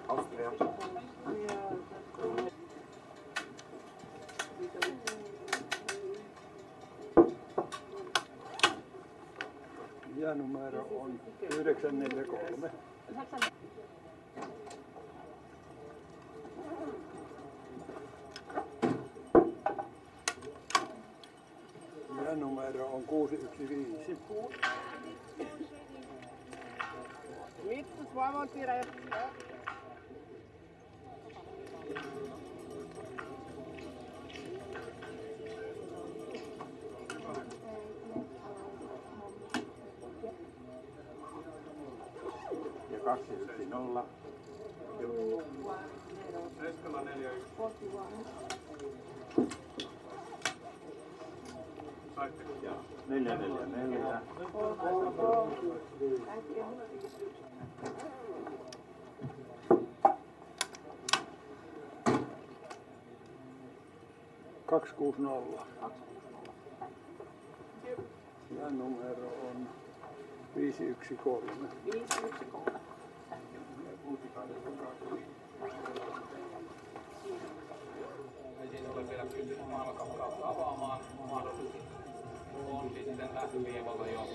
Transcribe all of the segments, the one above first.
Austria. Ja numero on 943. Ja numero on 615. Mitkä Suomen kirja? Ja 210. Eskala 41. Saitteko? 444. Kaksi 6-0. Ja numero on 513. 513. Ei siinä ole vielä pystynyt maailmankappaleutta avaamaan. Mahdollisesti on sitten lähtöviivalla jo.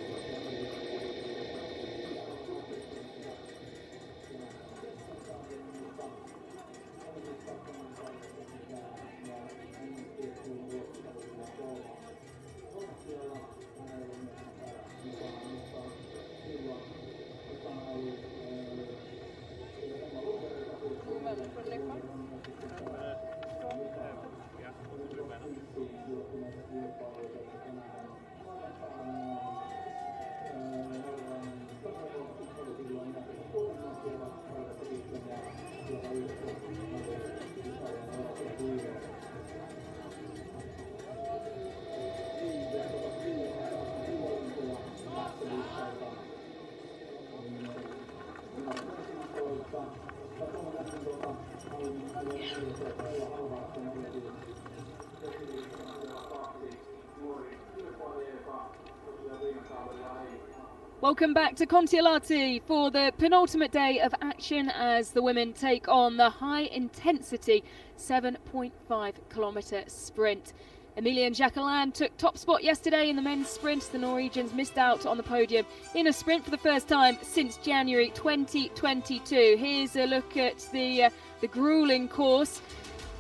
Welcome back to Kontiolahti for the penultimate day of action as the women take on the high-intensity 7.5 kilometre sprint. Emilie and Jacqueline took top spot yesterday in the men's sprint. The Norwegians missed out on the podium in a sprint for the first time since January 2022. Here's a look at the grueling course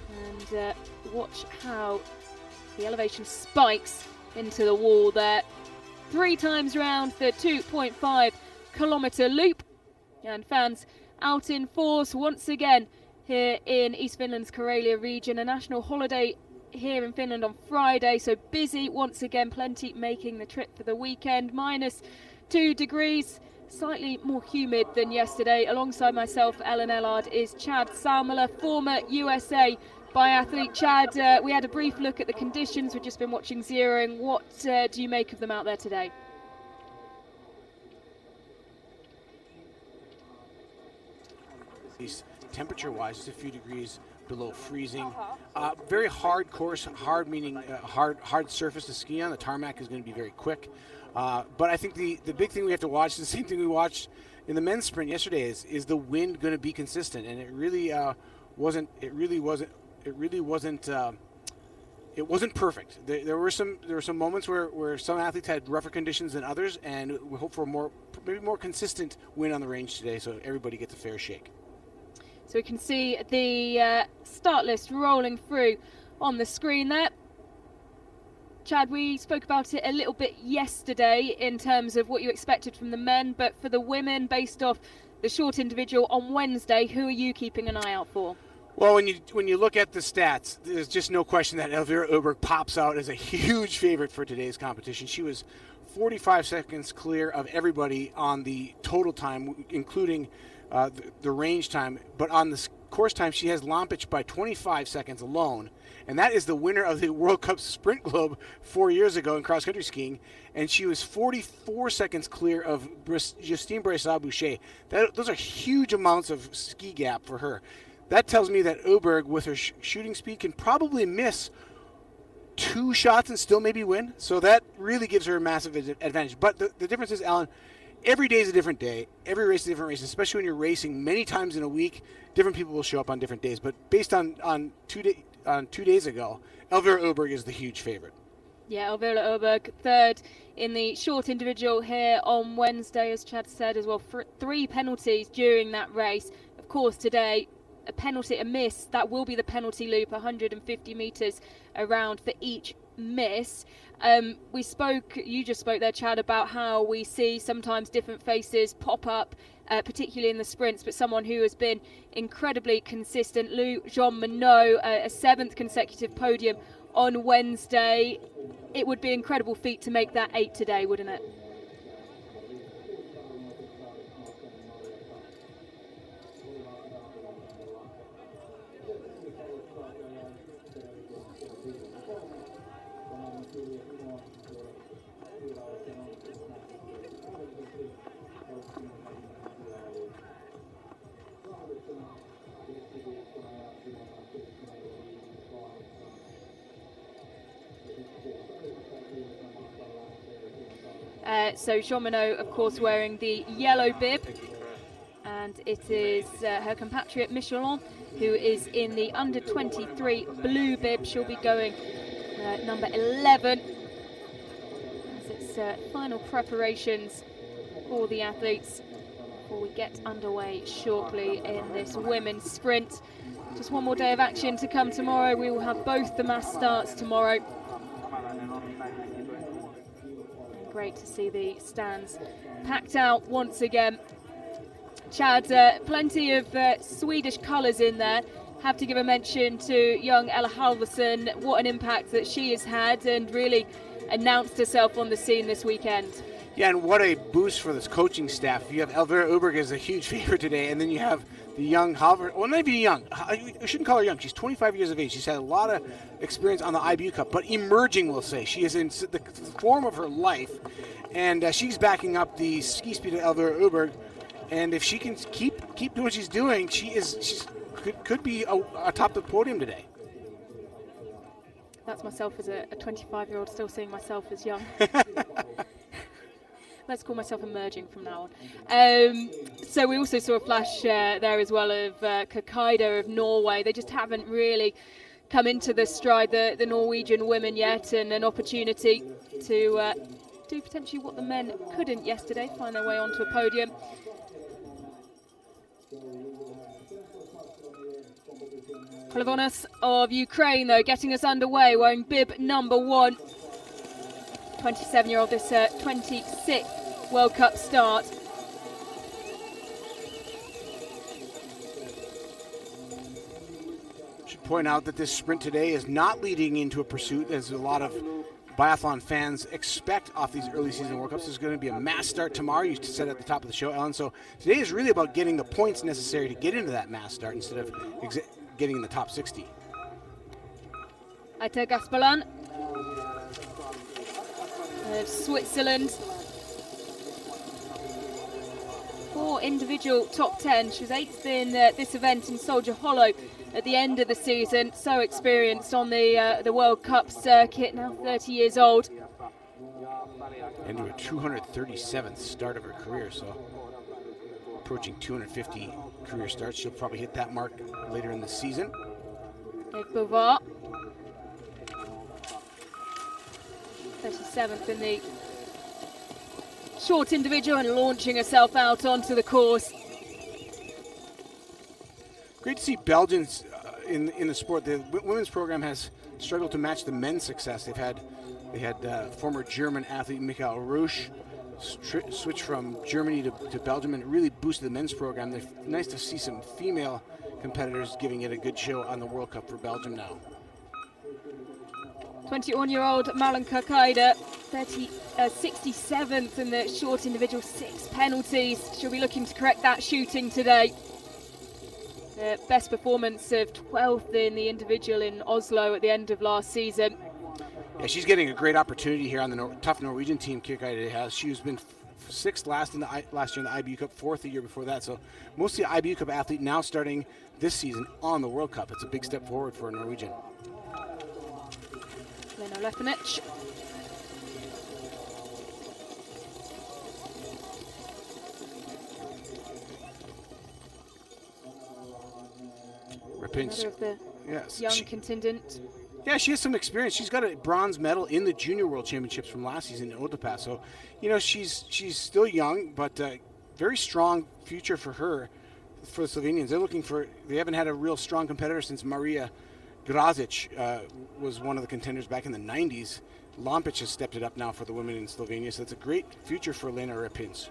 and watch how the elevation spikes into the wall there. 3 times round the 2.5 kilometre loop, and fans out in force once again here in East Finland's Karelia region. A national holiday here in Finland on Friday, so busy once again, plenty making the trip for the weekend. -2 degrees, slightly more humid than yesterday. Alongside myself, Ellard, is Chad Salmela, former USA biathlete. Chad, we had a brief look at the conditions. We've just been watching zeroing. What do you make of them out there today? Temperature-wise, it's a few degrees below freezing. Very hard course, hard meaning hard surface to ski on. The tarmac is going to be very quick. But I think the big thing we have to watch, the same thing we watched in the men's sprint yesterday, is the wind going to be consistent? And it really wasn't. It wasn't perfect. There were some moments where some athletes had rougher conditions than others, and we hope for maybe more consistent wind on the range today, so everybody gets a fair shake. So we can see the start list rolling through on the screen there. Chad, we spoke about it a little bit yesterday in terms of what you expected from the men, but for the women, based off the short individual on Wednesday, who are you keeping an eye out for? Well, when you look at the stats, there's just no question that Elvira Öberg pops out as a huge favorite for today's competition. She was 45 seconds clear of everybody on the total time, including the range time, but on the course time, she has Lampic by 25 seconds alone. And that is the winner of the World Cup Sprint Globe 4 years ago in cross-country skiing. And she was 44 seconds clear of Justine Brassard-Boucher. Those are huge amounts of ski gap for her. That tells me that Oberg, with her shooting speed, can probably miss 2 shots and still maybe win. So that really gives her a massive advantage. But the difference is, Alan, every day is a different day. Every race is a different race, especially when you're racing many times in a week. Different people will show up on different days. But based on 2 days ago, Elvira Oberg is the huge favorite. Yeah, Elvira Oberg, third in the short individual here on Wednesday, as Chad said as well. 3 penalties during that race. Of course, today, a penalty, a miss, that will be the penalty loop, 150 metres around for each miss. You just spoke there, Chad, about how we see sometimes different faces pop up, particularly in the sprints, but someone who has been incredibly consistent, Lou Jean Monod, a 7th consecutive podium on Wednesday. It would be an incredible feat to make that 8 today, wouldn't it? So Jean Monod, of course, wearing the yellow bib, and it is her compatriot Michelin, who is in the under-23 blue bib. She'll be going number 11 as it's final preparations for the athletes before we get underway shortly in this women's sprint. Just one more day of action to come tomorrow. We will have both the mass starts tomorrow. Great to see the stands packed out once again. Chad, plenty of Swedish colours in there. Have to give a mention to young Ella Halvarsson. What an impact that she has had, and really announced herself on the scene this weekend. Yeah, and what a boost for this coaching staff. You have Elvira Oberg as a huge favorite today, and then you have the young Halvarsson. Well, not even young. I shouldn't call her young. She's 25 years of age. She's had a lot of experience on the IBU Cup, but emerging, we'll say. She is in the form of her life, and she's backing up the ski speed of Elvira Oberg. And if she can keep doing what she's doing, she could be atop the podium today. That's myself as a 25-year-old, still seeing myself as young. Let's call myself emerging from now on. So we also saw a flash there as well of Kakaida of Norway. They just haven't really come into the stride, the Norwegian women yet, and an opportunity to do potentially what the men couldn't yesterday, find their way onto a podium. Polovonas of Ukraine, though, getting us underway, wearing bib number 1. 27-year-old, this 26th World Cup start. Should point out that this sprint today is not leading into a pursuit, as a lot of biathlon fans expect off these early season World Cups. There's going to be a mass start tomorrow. You said at the top of the show, Ellen. So today is really about getting the points necessary to get into that mass start instead of getting in the top 60. Aita Gaspalan of Switzerland. 4 individual top 10. She was 8th in this event in Soldier Hollow at the end of the season. So experienced on the World Cup circuit, now 30 years old. Into a 237th start of her career, so approaching 250 career starts. She'll probably hit that mark later in the season. Bovar, 37th in the short individual, and launching herself out onto the course. Great to see Belgians in the sport. The women's program has struggled to match the men's success. They had former German athlete Michael Rusch switch from Germany to Belgium, and it really boosted the men's program. They're nice to see some female competitors giving it a good show on the World Cup for Belgium now. 21-year-old Malin Kakaida 67th in the short individual, 6 penalties. She'll be looking to correct that shooting today. The best performance of 12th in the individual in Oslo at the end of last season. Yeah, she's getting a great opportunity here on the tough Norwegian team Kirkeide has. She's been 6th last year in the IBU Cup, 4th the year before that. So mostly IBU Cup athlete now starting this season on the World Cup. It's a big step forward for a Norwegian. Lena Leppinich. Rapin's, Of the yes, young contingent. Yeah, she has some experience. She's got a bronze medal in the Junior World Championships from last season in Otepää. So, you know, she's still young, but very strong future for her, for the Slovenians. They haven't had a real strong competitor since Maria Grazic was one of the contenders back in the 90s. Lampic has stepped it up now for the women in Slovenia, so it's a great future for Lena Rapins.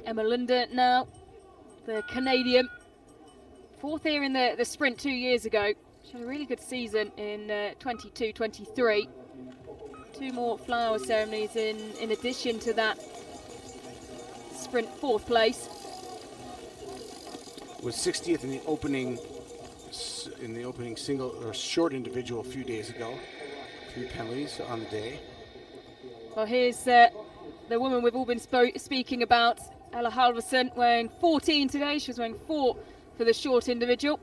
Emma Lunde now, the Canadian. 4th here in the sprint 2 years ago. She had a really good season in 22-23. 2 more flower ceremonies in addition to that sprint 4th place. Was 60th in the opening single or short individual a few days ago. 3 penalties on the day. Well, here's the woman we've all been speaking about, Ella Halverson, wearing 14 today. She was wearing 4 for the short individual.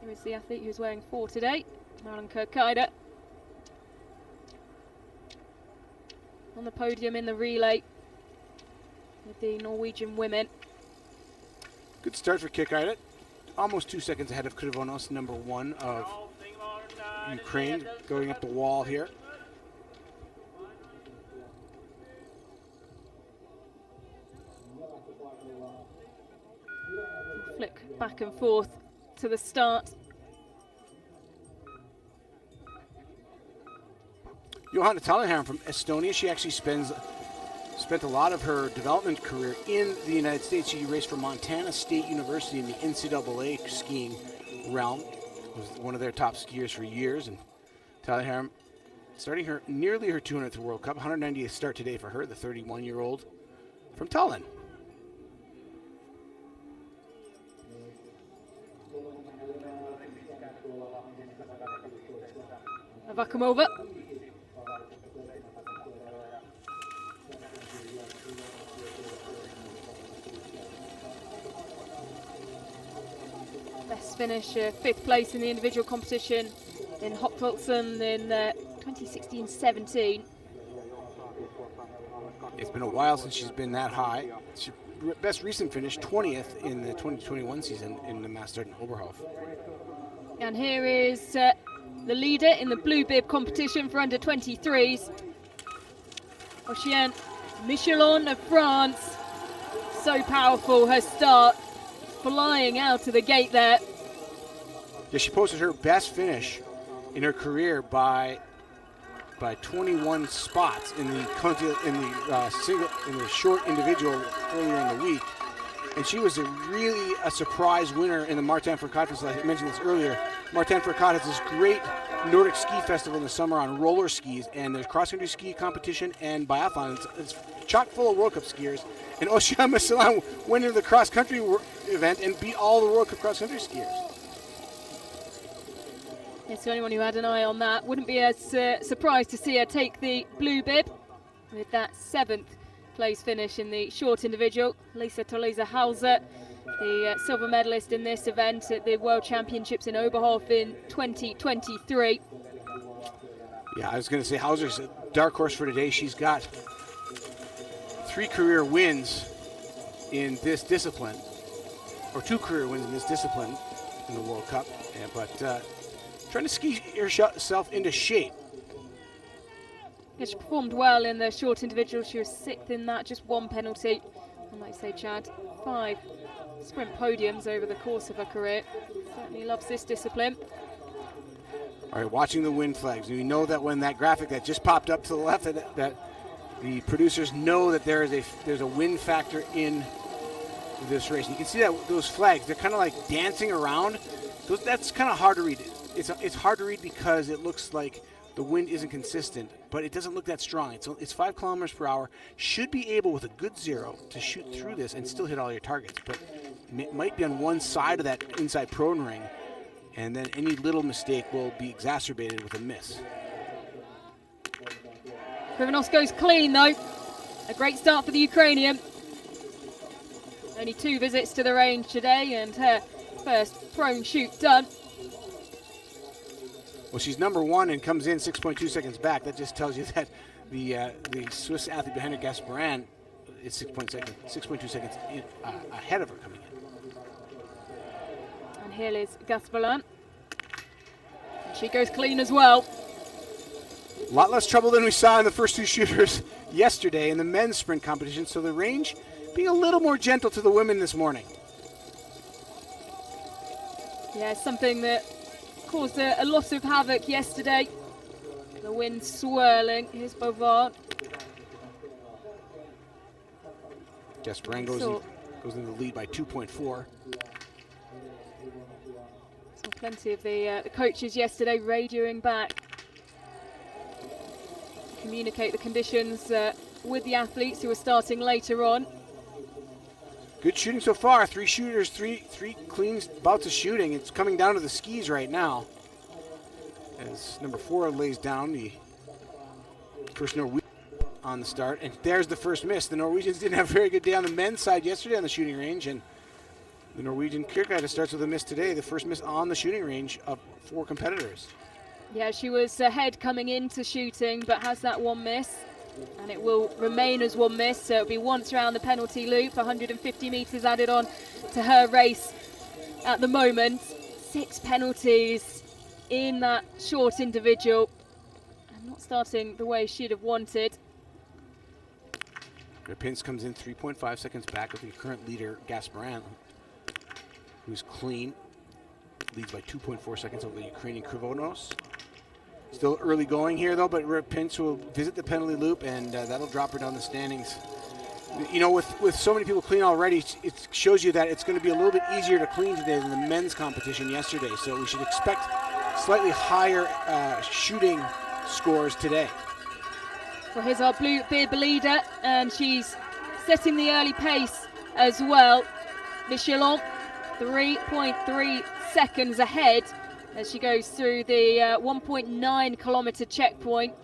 Here is the athlete who's wearing 4 today, Marilyn Kirkeide. On the podium in the relay with the Norwegian women. Good start for Kirkeide. Almost 2 seconds ahead of Krivonos, number 1 of Ukraine, going up the wall here. Flick back and forth to the start. Johanna Tallenheim from Estonia. She actually spent a lot of her development career in the United States. She raced for Montana State University in the NCAA skiing realm. Was one of their top skiers for years. And Tallenheim starting nearly her 200th World Cup. 190th start today for her, the 31-year-old from Tallinn. Vakumova. Best finish, 5th place in the individual competition in Hopwilson in 2016-17. It's been a while since she's been that high. Best recent finish, 20th in the 2021 season in the Master in Oberhof. And here is the leader in the blue bib competition for under 23s. Oceane Michelon of France. So powerful, her start, flying out of the gate there. Yeah, she posted her best finish in her career by 21 spots in the short individual earlier in the week. And she was really a surprise winner in the Martin Fourcade Festival. I mentioned this earlier. Martin Fourcade has this great Nordic ski festival in the summer on roller skis, and there's cross-country ski competition and biathlon. It's chock full of World Cup skiers. And Oceane Michelon went into the cross-country event and beat all the World Cup cross-country skiers. Yes, so anyone who had an eye on that wouldn't be as surprised to see her take the blue bib with that 7th place finish in the short individual. Lisa Toleza Hauser, the silver medalist in this event at the World Championships in Oberhof in 2023. Yeah, I was going to say Hauser's a dark horse for today. She's got 3 career wins in this discipline, or 2 career wins in this discipline in the World Cup, but trying to ski herself into shape. Yeah, she performed well in the short individual. She was 6th in that, just 1 penalty. And like you say, Chad, 5 sprint podiums over the course of her career. Certainly loves this discipline. All right, watching the win flags. We know that when that graphic that just popped up to the left, that the producers know that there's a wind factor in this race. And you can see that those flags, they're kind of like dancing around. That's kind of hard to read. It's hard to read because it looks like the wind isn't consistent, but it doesn't look that strong. It's 5 kilometers per hour. Should be able with a good zero to shoot through this and still hit all your targets, but it might be on one side of that inside prone ring, and then any little mistake will be exacerbated with a miss. Krivonos goes clean though. A great start for the Ukrainian. Only 2 visits to the range today and her first prone shoot done. Well, she's number 1 and comes in 6.2 seconds back. That just tells you that the Swiss athlete behind her, Gasparin, is 6.2 seconds ahead of her coming in. And here is Gasparin. She goes clean as well. A lot less trouble than we saw in the first 2 shooters yesterday in the men's sprint competition, so the range being a little more gentle to the women this morning. Yeah, something that caused a lot of havoc yesterday. The wind swirling. Here's Bovard. Gasparin goes in the lead by 2.4. Saw plenty of the coaches yesterday radioing back to communicate the conditions with the athletes who were starting later on. Good shooting so far. 3 shooters, three clean bouts of shooting. It's coming down to the skis right now, as number 4 lays down the first Norwegian on the start. And there's the first miss. The Norwegians didn't have a very good day on the men's side yesterday on the shooting range, and the Norwegian Kyrkjeit starts with a miss today, the first miss on the shooting range of 4 competitors. Yeah, she was ahead coming into shooting, but has that 1 miss. And it will remain as 1 miss, so it'll be once around the penalty loop. 150 metres added on to her race at the moment. 6 penalties in that short individual, and not starting the way she'd have wanted. Rapinsk comes in 3.5 seconds back of the current leader, Gasparin, who's clean. Leads by 2.4 seconds over the Ukrainian Krivonos. Still early going here, though, but Rapinsk will visit the penalty loop, and that'll drop her down the standings. You know, with so many people clean already, it shows you that it's going to be a little bit easier to clean today than the men's competition yesterday. So we should expect slightly higher shooting scores today. Well, here's our blue beard leader, and she's setting the early pace as well. Michelon, 3.3 seconds ahead as she goes through the 1.9 kilometer checkpoint.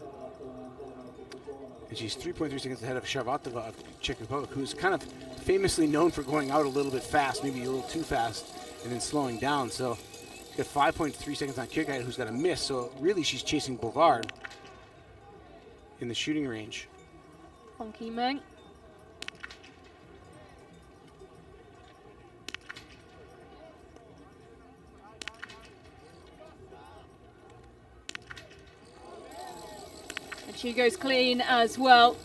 And she's 3.3 seconds ahead of Sharvatova of Czech Republic, who's kind of famously known for going out a little bit fast, maybe a little too fast, and then slowing down. So she's got 5.3 seconds on Kyrkjeit, who's got a miss. So really she's chasing Bovard in the shooting range. Funky Meng. She goes clean as well.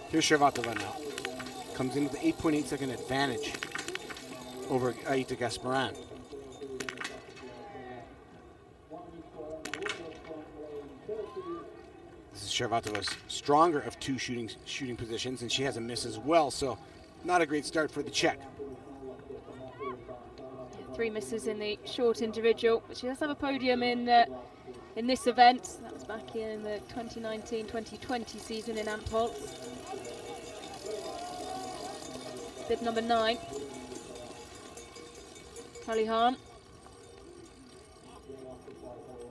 Here's Sharvatova now. Comes in with an 8.8 second advantage over Aita Gasparin. This is Sharvatova's stronger of 2 shooting positions, and she has a miss as well, so not a great start for the Czech. 3 misses in the short individual, but she does have a podium in this event. That was back in the 2019-2020 season in Ampol. Bib number 9, Kalihan.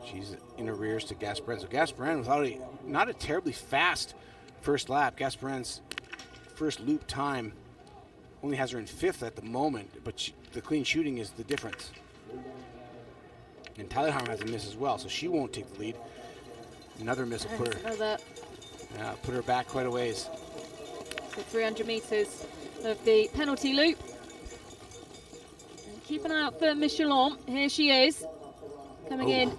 She's in arrears to Gasparin. So Gasparin without not a terribly fast first lap. Gasparin's first loop time only has her in 5th at the moment, but the clean shooting is the difference. And Taliham has a miss as well, so she won't take the lead. Another miss will put her back quite a ways. So 300 metres of the penalty loop. And keep an eye out for Michelon. Here she is, coming in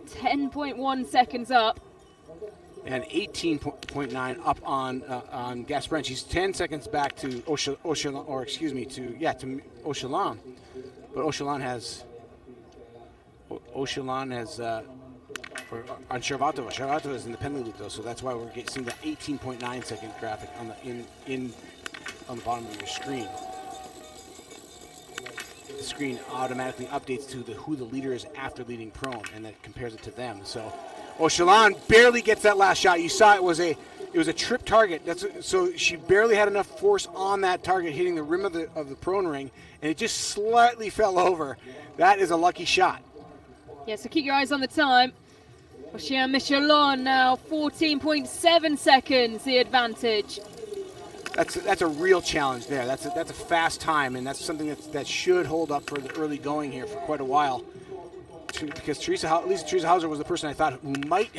10.1 seconds up. And 18.9 up on Gasparin. She's 10 seconds back to Ochelan, to Ochelan. But Ochelan has or on Sharvatova. Sharvatova is in the penalty loop though, so that's why we're seeing the 18.9 second graphic on the on the bottom of your screen. The screen automatically updates to who the leader is after leading prone, and that compares it to them. So, Shalon barely gets that last shot. You saw it was a trip target. So she barely had enough force on that target hitting the rim of the prone ring, and it just slightly fell over. That is a lucky shot. Yeah, so keep your eyes on the time. Ocean Michelon now 14.7 seconds the advantage. That's a real challenge there. That's a fast time, and that's something that should hold up for the early going here for quite a while. Because at least Teresa Hauser was the person I thought who might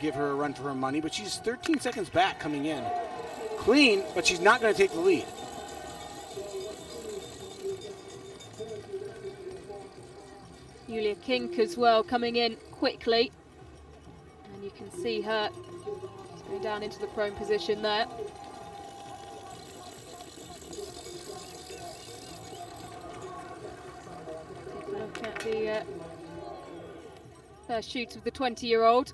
give her a run for her money, but she's 13 seconds back coming in. Clean, but she's not going to take the lead. Julia Kink as well coming in quickly. And you can see her going down into the prone position there. Take a look at the first shoot of the 20-year-old.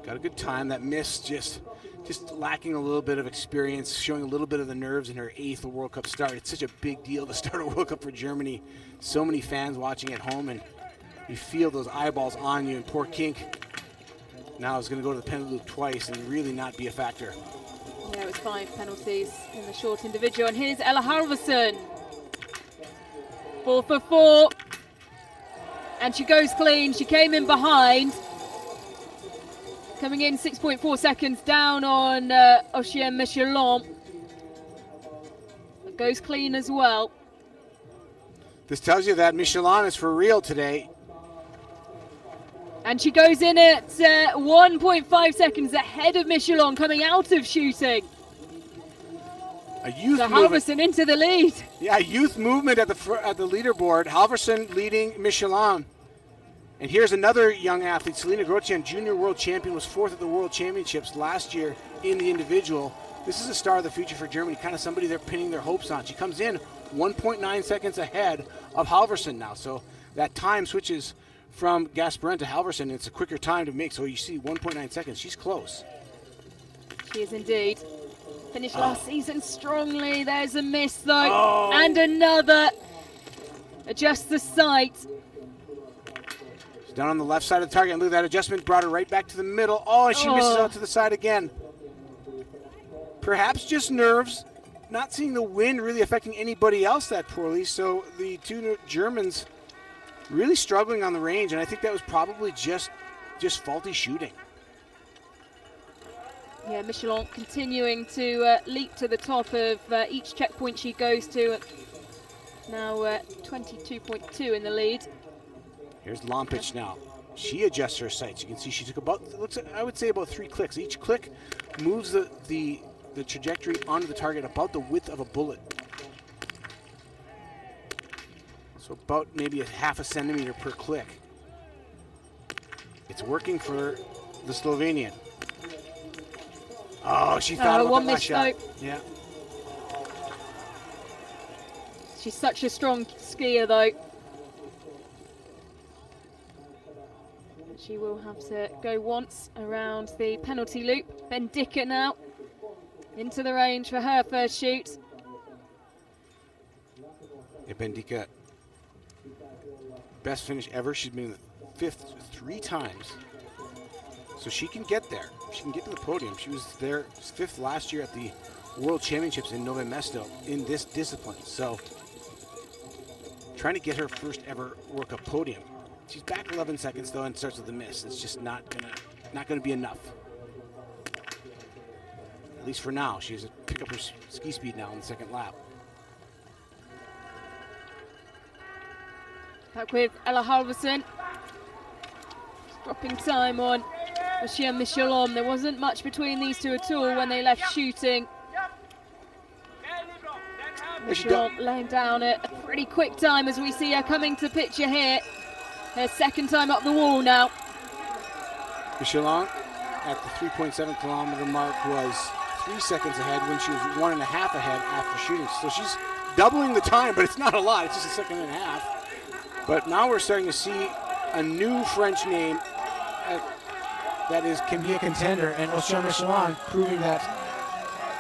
Got a good time. That miss just lacking a little bit of experience, showing a little bit of the nerves in her 8th World Cup start. It's such a big deal to start a World Cup for Germany. So many fans watching at home, and you feel those eyeballs on you. And poor Kink now is going to go to the penalty loop twice and really not be a factor. Yeah, it was 5 penalties in the short individual. And here's Ella Halvorsen. 4 for 4. And she goes clean. She came in behind. Coming in 6.4 seconds down on Ocean Michelon. It goes clean as well. This tells you that Michelon is for real today. And she goes in at 1.5 seconds ahead of Michelon coming out of shooting. A youth so movement. Halvorsen into the lead. Yeah, youth movement at the leaderboard. Halvorsen leading Michelon. And here's another young athlete, Selena Grotjean, junior world champion, was 4th at the World Championships last year in the individual. This is a star of the future for Germany, kind of somebody they're pinning their hopes on. She comes in 1.9 seconds ahead of Halvorsen now. So that time switches from Gasparin to Halvorsen. It's a quicker time to make. So you see 1.9 seconds. She's close. She is indeed. Finished last season strongly. There's a miss though. And another. Adjust the sight. Down on the left side of the target, and look at that adjustment, brought her right back to the middle. Oh, and she misses out to the side again. Perhaps just nerves, not seeing the wind really affecting anybody else that poorly, so the two Germans really struggling on the range, and I think that was probably just faulty shooting. Yeah, Michelon continuing to leap to the top of each checkpoint she goes to. Now 22.2 in the lead. Here's Lompic now. She adjusts her sights. You can see she took I would say about 3 clicks. Each click moves the trajectory onto the target about the width of a bullet. So about maybe a half a centimeter per click. It's working for the Slovenian. Oh, she thought about that last shot. Yeah. She's such a strong skier though. She will have to go once around the penalty loop. Bendika now into the range for her first shoot. Yeah, Bendika, best finish ever. She's been 5th 3 times. So she can get there. She can get to the podium. She was there 5th last year at the World Championships in Novo Mesto in this discipline. So trying to get her first ever World Cup podium. She's back 11 seconds though and starts with a miss. It's just not gonna be enough. At least for now. She has to pick up her ski speed now in the second lap. Back with Ella Halvorsen. Dropping time on Ocean Michelon. There wasn't much between these two at all when they left shooting. Michelon laying down a pretty quick time as we see her coming to picture here. Her second time up the wall now. Michelon at the 3.7 kilometer mark was 3 seconds ahead when she was 1.5 ahead after shooting. So she's doubling the time, but it's not a lot. It's just 1.5 seconds. But now we're starting to see a new French name can be a contender, and Océan Michelin proving that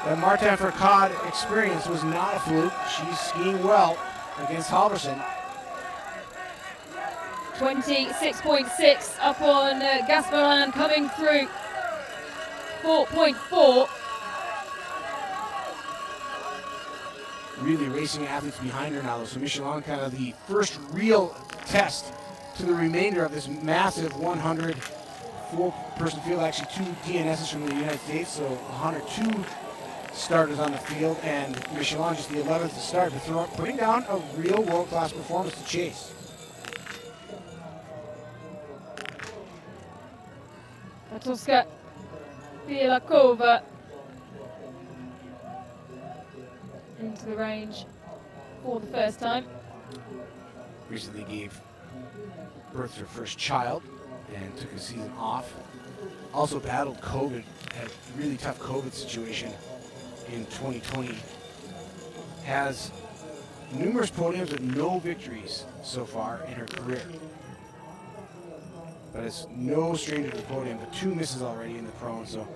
the Martin Fourcade experience was not a fluke. She's skiing well against Halverson. 26.6 up on Gasparin coming through 4.4. Really racing athletes behind her now, so Michelin kind of the first real test to the remainder of this massive 100 four-person field, actually 2 DNSs from the United States, so 102 starters on the field, and Michelin just the 11th to start, but putting down a real world-class performance to chase. Matuska Bielakova into the range for the first time. Recently gave birth to her first child and took a season off. Also battled COVID, had a really tough COVID situation in 2020. Has numerous podiums but no victories so far in her career. But it's no stranger to the podium, but 2 misses already in the prone, so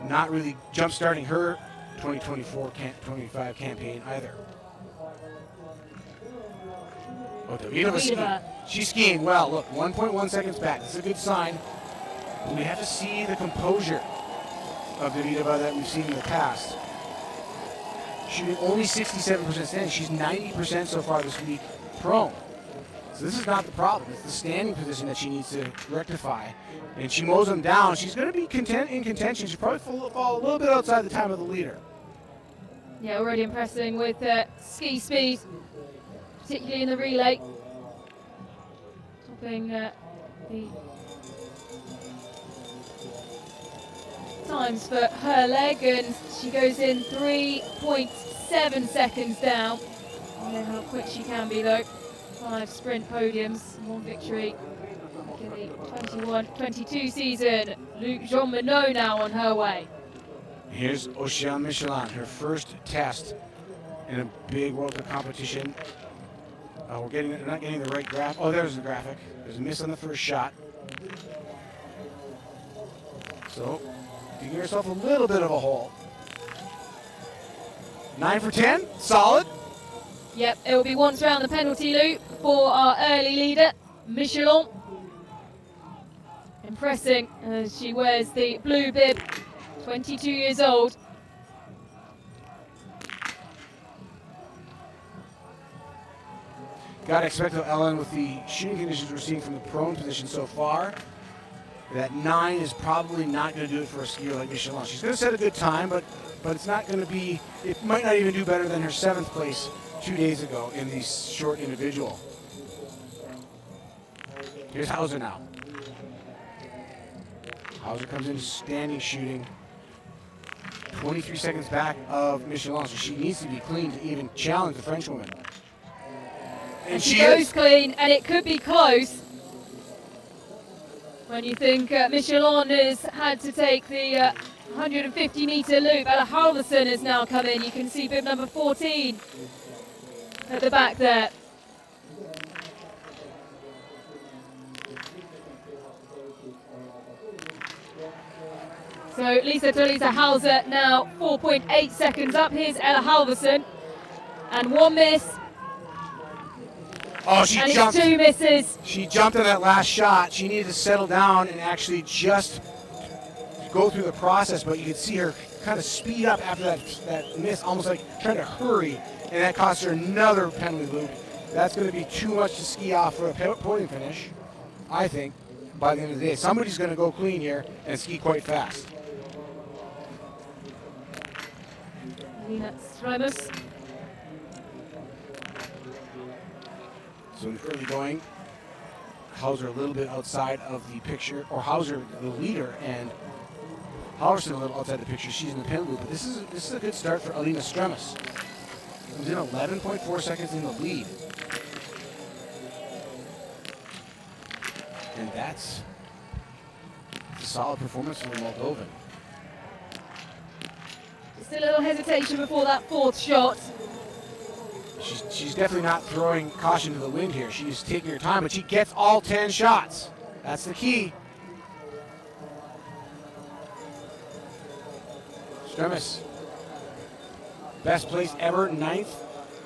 not really jump-starting her 2024-25 campaign either. Oh, Davidova skiing. She's skiing well. Look, 1.1 seconds back. This is a good sign. But we have to see the composure of Davidova that we've seen in the past. Shooting only 67% standing. She's 90% so far this week prone. So this is not the problem. It's the standing position that she needs to rectify. And she mows them down. She's going to be in contention. She'll probably fall a little bit outside the time of the leader. Yeah, already impressing with ski speed, particularly in the relay. Topping the times for her leg, and she goes in 3.7 seconds down. I know how quick she can be though. 5 sprint podiums, 1 victory. Look at the 21-22 season. Jean Monod now on her way. Here's Océan Michelin, her first test in a big World Cup competition. We're not getting the right graph. Oh, there's the graphic. There's a miss on the first shot. So, digging herself a little bit of a hole. 9 for 10, solid. Yep, it will be once around the penalty loop for our early leader, Michelin. Impressing as she wears the blue bib, 22 years old. Got to expect, though, Ellen, with the shooting conditions we're seeing from the prone position so far, that 9 is probably not going to do it for a skier like Michelin. She's going to set a good time, but it's not going to be, it might not even do better than her 7th place 2 days ago in the short individual. Here's Hauser now. Hauser comes in standing shooting. 23 seconds back of Michelin, so she needs to be clean to even challenge the Frenchwoman. And she goes clean, and it could be close. When you think Michelin has had to take the 150-meter loop, Ellard Halverson has now come in. You can see bib number 14 at the back there. So Lisa Hauser now 4.8 seconds up. Here's Ellard Halverson. And 1 miss. Oh, she jumped. It's 2 misses. She jumped on that last shot. She needed to settle down and actually just go through the process, but you could see her kind of speed up after that miss, almost like trying to hurry, and that cost her another penalty loop. That's going to be too much to ski off for a podium finish, I think, by the end of the day. Somebody's going to go clean here and ski quite fast. Nina Strömers. So in the early going, Hauser a little bit outside of the picture, or Hauser the leader, and Halverson a little outside the picture. She's in the penalty loop, but this is a good start for Alina Strömers. Comes in 11.4 seconds in the lead. And that's a solid performance from the Moldovan. Just a little hesitation before that 4th shot. She's definitely not throwing caution to the wind here. She's taking her time, but she gets all 10 shots. That's the key. Stremis, best place ever, 9th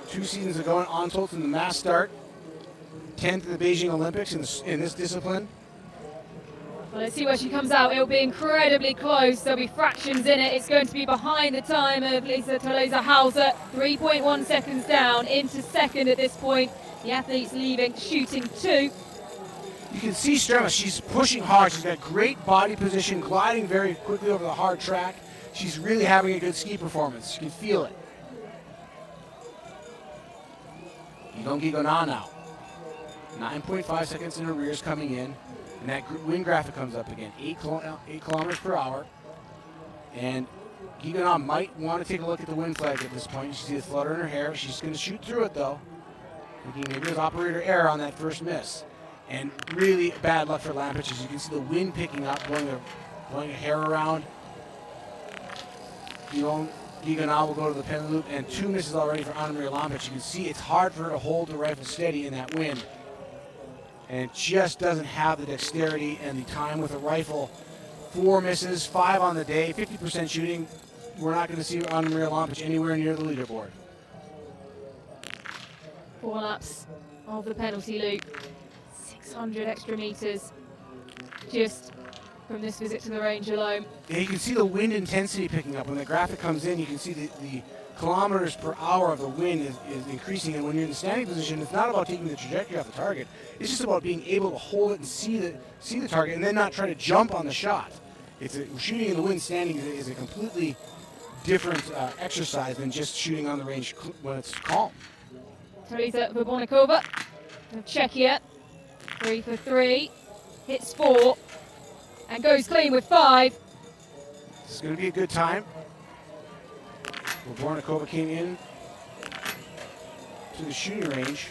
2 seasons ago in Antolz in the mass start, 10th in the Beijing Olympics in this discipline. Well, let's see where she comes out. It'll be incredibly close. There'll be fractions in it. It's going to be behind the time of Lisa Theresa-Hauser. 3.1 seconds down into second at this point. The athlete's leaving, shooting 2. You can see Stremis, she's pushing hard. She's got great body position, gliding very quickly over the hard track. She's really having a good ski performance. You can feel it. Yidong Gigona now. 9.5 seconds in arrears coming in. And that wind graphic comes up again, 8 kilometers per hour. And Gigona might want to take a look at the wind flag at this point. You see the flutter in her hair. She's going to shoot through it though. Thinking maybe there's operator error on that first miss. And really bad luck for Lampic as you can see the wind picking up, blowing her hair around. Gigona will go to the pen loop, and 2 misses already for Anna-Maria Lampic. You can see it's hard for her to hold the rifle steady in that wind. And just doesn't have the dexterity and the time with a rifle. 4 misses, 5 on the day, 50% shooting. We're not going to see Anna-Maria Lampic anywhere near the leaderboard. 4 laps of the penalty loop. 600 extra meters just from this visit to the range alone. Yeah, you can see the wind intensity picking up. When the graphic comes in, you can see the kilometers per hour of the wind is increasing. And when you're in the standing position, it's not about taking the trajectory off the target. It's just about being able to hold it and see the target and then not try to jump on the shot. Shooting in the wind standing is a completely different exercise than just shooting on the range when it's calm. Teresa Verbonikova of Czechia, 3 for 3, hits 4, and goes clean with 5. This is going to be a good time. Verbonikova came in to the shooting range.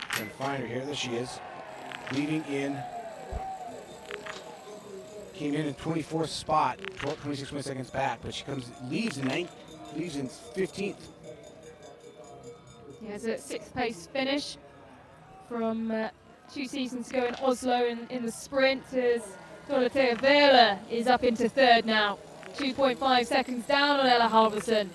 Trying to find her here. There she is. Leading in. Came in 24th spot, 26 seconds back, but she leaves in 15th. He has a 6th place finish from 2 seasons ago in Oslo in the sprint, as Dorothea Vela is up into 3rd now. 2.5 seconds down on Ella Halvorsen.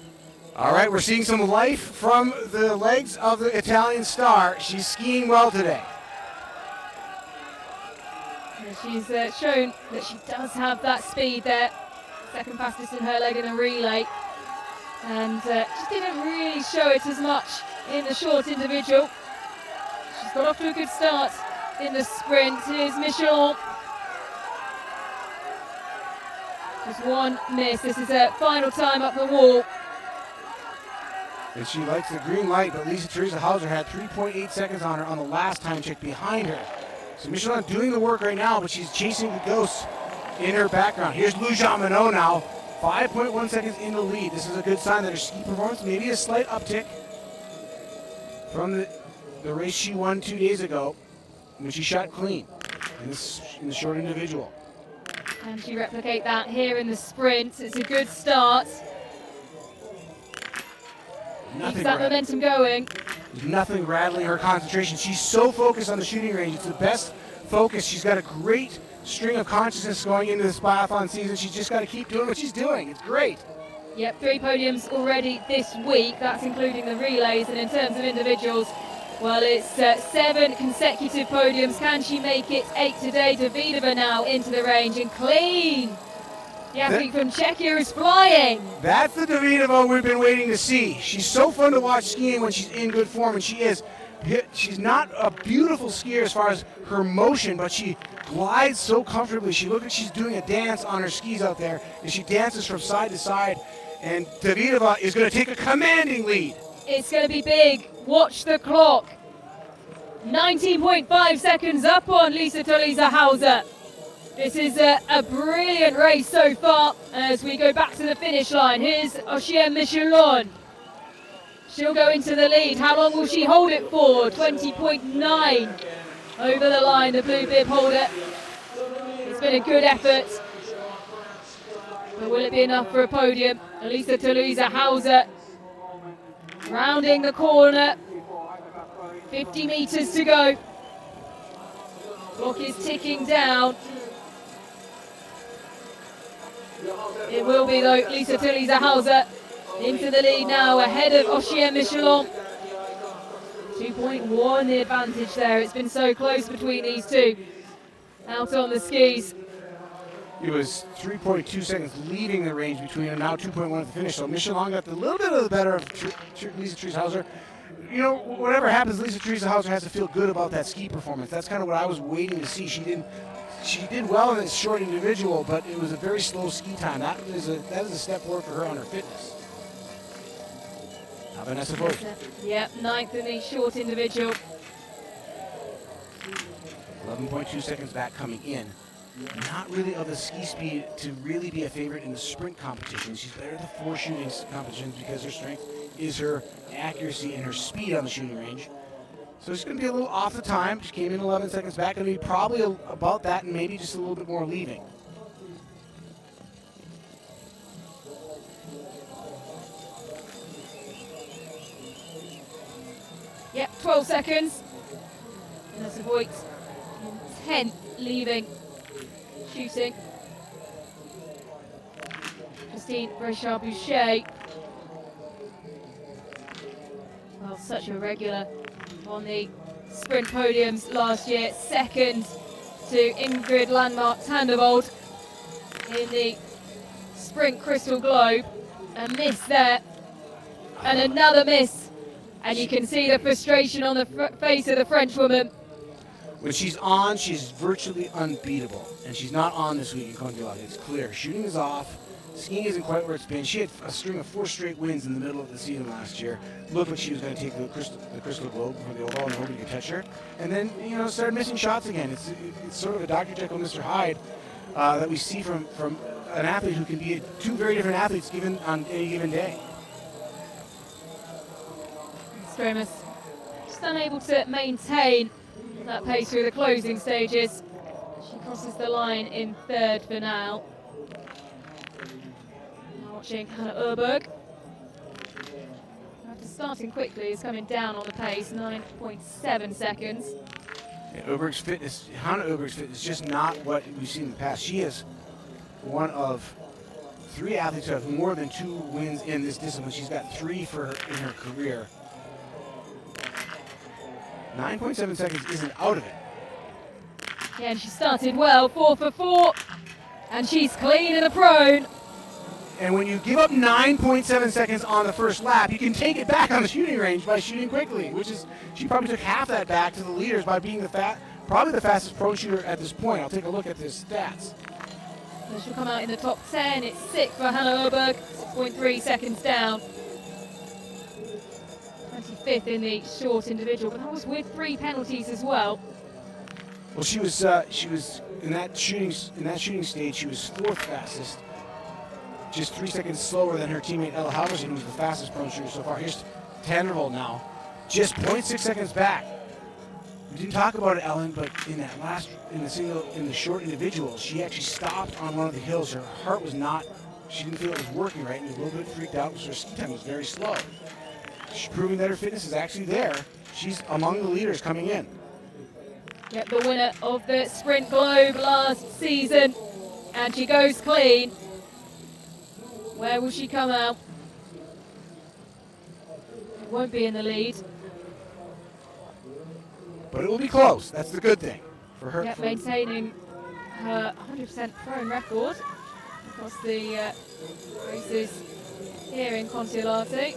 All right, we're seeing some life from the legs of the Italian star. She's skiing well today. And she's shown that she does have that speed there. 2nd fastest in her leg in the relay. And she didn't really show it as much in the short individual. She's got off to a good start in the sprint. Here's Michelon. Just 1 miss. This is her final time up the wall. And she likes the green light, but Lisa Theresa-Hauser had 3.8 seconds on her on the last time check behind her. So Michelin doing the work right now, but she's chasing the ghosts in her background. Here's Lou Jean Monod now, 5.1 seconds in the lead. This is a good sign that her ski performance, maybe a slight uptick from the race she won 2 days ago when she shot clean in the short individual. And she replicate that here in the sprint. It's a good start. Keeps that momentum going. There's nothing rattling her concentration. She's so focused on the shooting range. It's the best focus. She's got a great string of consciousness going into this biathlon season. She's just got to keep doing what she's doing. It's great. Yep, 3 podiums already this week. That's including the relays. And in terms of individuals, well, it's 7 consecutive podiums. Can she make it 8 today? Davidova now into the range and clean. The athlete from Czechia is flying. That's the Davidova we've been waiting to see. She's so fun to watch skiing when she's in good form, and she is. She's not a beautiful skier as far as her motion, but she glides so comfortably. She looks like she's doing a dance on her skis out there, and she dances from side to side. And Davidova is going to take a commanding lead. It's going to be big. Watch the clock. 19.5 seconds up on Lisa Theresa-Hauser. This is a brilliant race so far as we go back to the finish line. Here's Oshia Michelon. She'll go into the lead. How long will she hold it for? 20.9 over the line, the blue bib holder. It's been a good effort. But will it be enough for a podium? Lisa Theresa-Hauser Rounding the corner. 50 meters to go. Clock is ticking down. It will be though. Lisa Hauser into the lead now, ahead of Oshien Michelon. 2.1 the advantage there. It's been so close between these two. Out on the skis. It was 3.2 seconds leaving the range between them, now 2.1 at the finish. So Michelon got a little bit of the better of Lisa Hauser. You know, whatever happens, Lisa Hauser has to feel good about that ski performance. That's kind of what I was waiting to see. She did well in this short individual, but it was a very slow ski time. That is a step forward for her on her fitness. Now Vanessa Voigt. Yep, 9th in the short individual. 11.2 seconds back coming in. Not really of the ski speed to really be a favorite in the sprint competition. She's better at the 4 shooting competitions because her strength is her accuracy and her speed on the shooting range. So she's going to be a little off the time. She came in 11 seconds back. Going to be probably about that and maybe just a little bit more leaving. Yep, 12 seconds. Vanessa Voigt in 10th leaving. Shooting. Christine Brechard-Boucher. Well, such a regular on the sprint podiums last year. 2nd to Ingrid Landmark-Tandervold in the sprint Crystal Globe. A miss there. And another miss. And you can see the frustration on the face of the French woman. When she's on, she's virtually unbeatable. And she's not on this week in Kontiolahti. It's clear. Shooting is off. Skiing isn't quite where it's been. She had a string of 4 straight wins in the middle of the season last year. Looked like she was going to take the Crystal Globe for the overall and nobody could touch her. And then, you know, started missing shots again. It's sort of a Dr. Jekyll, Mr. Hyde that we see from an athlete who can be 2 very different athletes given on any given day. Stromas just unable to maintain that pace through the closing stages. She crosses the line in 3rd for now. Now watching Hannah Urberg. After starting quickly, is coming down on the pace, 9.7 seconds. Yeah, Hannah Urberg's fitness is just not what we've seen in the past. She is one of 3 athletes who have more than 2 wins in this discipline. She's got 3 in her career. 9.7 seconds isn't out of it. Yeah, and she started well, 4 for 4. And she's clean in the prone. And when you give up 9.7 seconds on the first lap, you can take it back on the shooting range by shooting quickly, which is, she probably took half that back to the leaders by being probably the fastest prone shooter at this point. I'll take a look at the stats. So she'll come out in the top 10. It's 6th for Hannah Urberg, 6.3 seconds down. 25th in the short individual, but that was with 3 penalties as well. Well, she was in that shooting stage. She was 4th fastest, just 3 seconds slower than her teammate Ella Halverson, who was the fastest prone shooter so far. Here's Tandervold now, just 0.6 seconds back. We didn't talk about it, Ellen, but in the short individual, she actually stopped on one of the hills. Her heart was not. She didn't feel it was working right, and was a little bit freaked out because her ski time was very slow. She's proving that her fitness is actually there. She's among the leaders coming in. Yep, the winner of the Sprint Globe last season. And she goes clean. Where will she come out? It won't be in the lead. But it will be close. That's the good thing for her. Yep, maintaining her 100% prone record across the races here in Kontiolahti.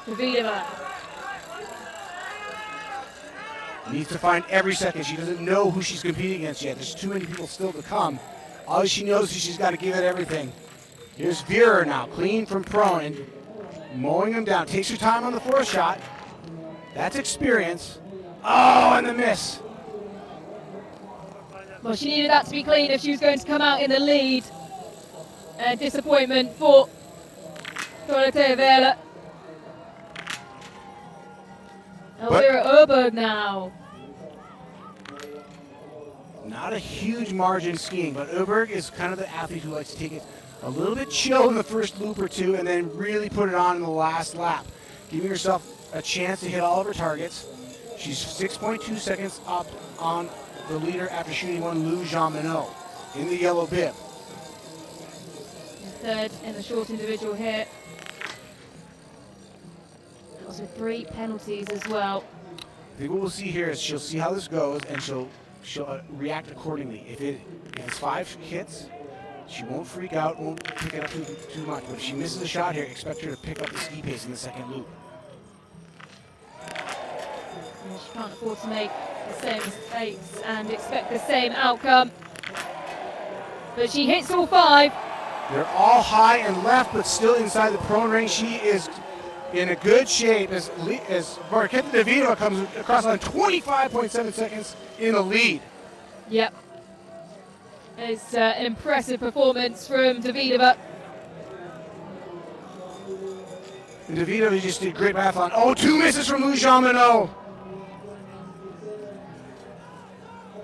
Davidova needs to find every second. She doesn't know who she's competing against yet. There's too many people still to come. All she knows is she's got to give it everything. Here's Vera now, clean from prone and mowing him down. Takes her time on the 4th shot. That's experience. Oh, and the miss. Well, she needed that to be clean if she was going to come out in the lead. Disappointment for Dorothea Vela. Elvira Urberg now. Not a huge margin skiing, but Urberg is kind of the athlete who likes to take it a little bit chilled in the first loop or two and then really put it on in the last lap, giving herself a chance to hit all of her targets. She's 6.2 seconds up on the leader after shooting one Lou Jean-Minot in the yellow bib. Third in the short individual here. Also 3 penalties as well. I think what we'll see here is she'll see how this goes and she'll react accordingly. If it's 5 hits, she won't freak out, won't pick it up too much. But if she misses a shot here, expect her to pick up the ski pace in the second loop. And she can't afford to make the same mistakes and expect the same outcome. But she hits all 5. They're all high and left, but still inside the prone range. She is in a good shape as Marketa Davidova comes across on 25.7 seconds in the lead. Yep. It's an impressive performance from Davidova. And Davidova just did great biathlon. Oh, 2 misses from Lou Jean-Minot.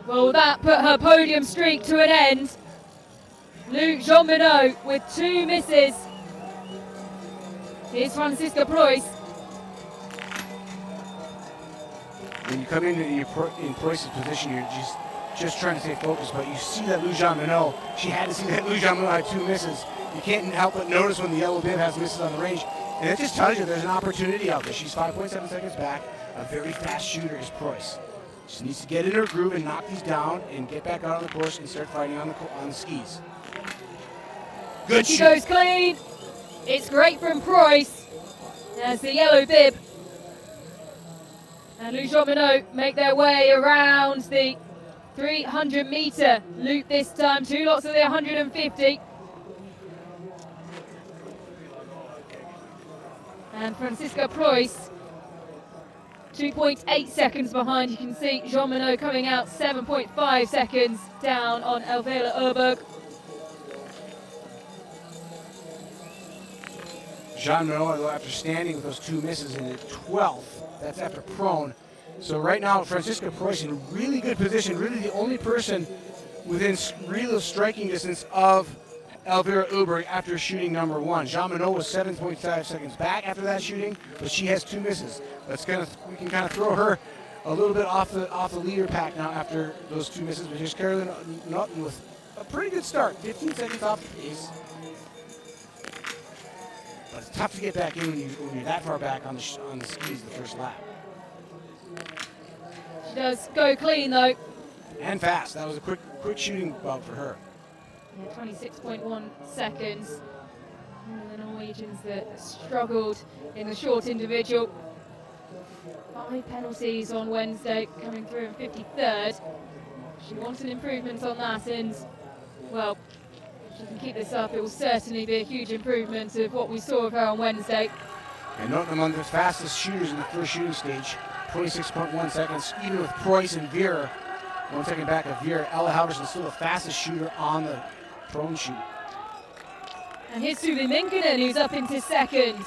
Well, that put her podium streak to an end. Lou Jean-Minot with 2 misses. Here's Franziska Preuss. When you come in Preuss's position, you're just trying to stay focused, but you see that Lou Jean-Minot, she had to see that Lou Jean-Minot had 2 misses. You can't help but notice when the yellow bib has misses on the range. And it just tells you there's an opportunity out there. She's 5.7 seconds back. A very fast shooter is Preuss. She needs to get in her groove and knock these down and get back out on the course and start fighting on the skis. Good She shoot. goes clean. It's great from Preuss. There's the yellow bib. And Lou Jean-Minot make their way around the 300-meter loop this time. 2 lots of the 150. And Franziska Preuss, 2.8 seconds behind. You can see Jean-Minot coming out 7.5 seconds down on Elvira Oberg. Jean-Minot, after standing with those 2 misses in the 12th, that's after prone. So right now, Franziska Preuss in really good position, really the only person within real striking distance of Elvira Oberg after shooting number 1. Jean-Minot was 7.5 seconds back after that shooting, but she has 2 misses. We can kind of throw her a little bit off the leader pack now after those 2 misses. But here's Carolyn Naughton with a pretty good start, 15 seconds off the pace. But it's tough to get back in when you're that far back on the skis the first lap. She does go clean though. And fast. That was a quick shooting bout for her. Yeah, 26.1 seconds. And the Norwegians that struggled in the short individual. 5 penalties on Wednesday, coming through in 53rd. She wants an improvement on that, and well, if she can keep this up, it will certainly be a huge improvement of what we saw of her on Wednesday. And Naughton among the fastest shooters in the first shooting stage, 26.1 seconds, even with Preuss and Vera. 1 second back of Vera. Ella Halverson still the fastest shooter on the prone shoot. And here's Suvi Minkinen, who's up into 2nd.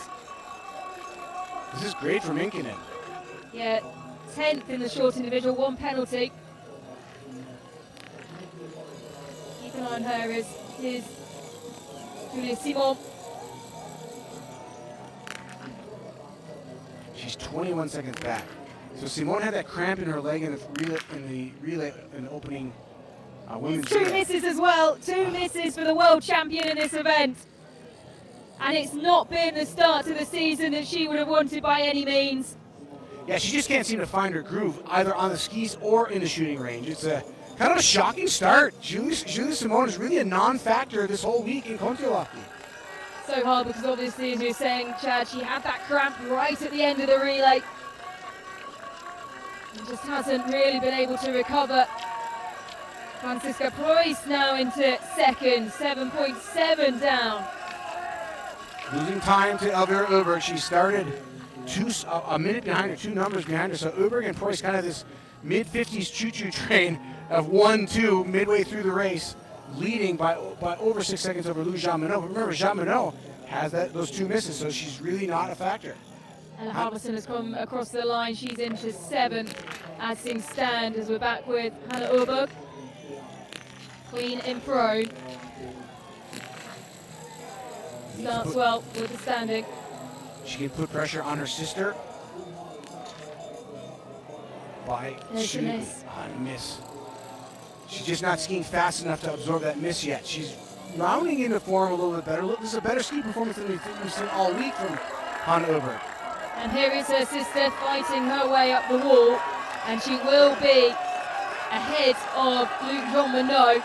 This is great for Minkinen. Yeah, 10th in the short individual, 1 penalty. Keep an eye on her as is Julia Simon. She's 21 seconds back. So Simone had that cramp in her leg in the relay in the opening women's 2 relay. misses as well. 2 misses for the world champion in this event. And it's not been the start to the season that she would have wanted by any means. Yeah, she just can't seem to find her groove either on the skis or in the shooting range. It's a kind of a shocking start. Julia Simone is really a non-factor this whole week in Kontiolahti. So hard because obviously, as you're saying, Chad, she had that cramp right at the end of the relay. And just hasn't really been able to recover. Franziska Preuss now into 2nd, 7.7 down. Losing time to Elvira Oberg. She started a minute behind her, 2 numbers behind her. So Oberg and Preuss kind of this mid-50s choo-choo train of 1-2 midway through the race, leading by over 6 seconds over Lou Jean-Minot. But remember, Jean-Minot has those 2 misses, so she's really not a factor. Ella Halverson has come across the line. She's into 7th as things stand, as we're back with Hannah Oberg. Clean in prone. starts well with the standing. She can put pressure on her sister by There's a miss. miss. She's just not skiing fast enough to absorb that miss yet. She's rounding into form a little bit better. Look, this is a better ski performance than we've seen all week from Hanna Oberg. And here is her sister fighting her way up the wall, and she will be ahead of Luc Jean Monod.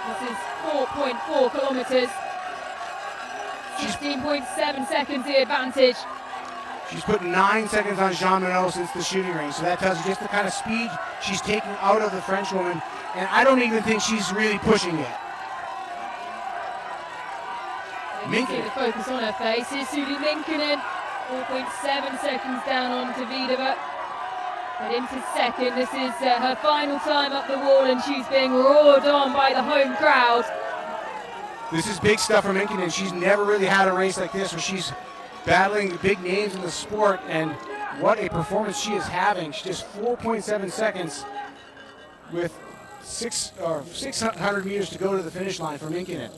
This is 4.4 kilometers. 16.7 seconds the advantage. She's put 9 seconds on Jean Monod since the shooting range, so that tells you just the kind of speed she's taking out of the French woman, and I don't even think she's really pushing yet. You can see the focus on her face. Here's Suvi Minkinen, 4.7 seconds down on Davidova. But into second, this is her final time up the wall, and she's being roared on by the home crowd. This is big stuff for Minkinen. She's never really had a race like this where she's battling the big names in the sport, and what a performance she is having. She just 4.7 seconds with 600 meters to go to the finish line for Minkinen.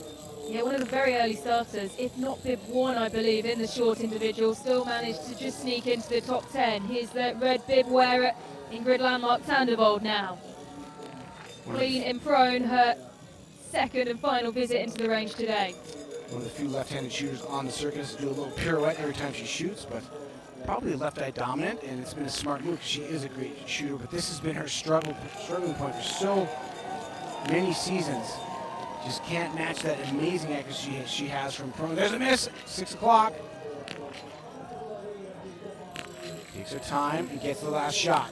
Yeah, one of the very early starters, if not bib one, I believe, in the short individual, still managed to just sneak into the top 10. Here's the red bib wearer, Ingrid Landmark-Tandervold now. Clean and prone, her second and final visit into the range today. One of the few left-handed shooters on the circuit to do a little pirouette every time she shoots, but probably left-eye dominant, and it's been a smart move because she is a great shooter, but this has been her struggling point for so many seasons. Just can't match that amazing accuracy she has from prone. There's a miss, 6 o'clock. Takes her time and gets the last shot.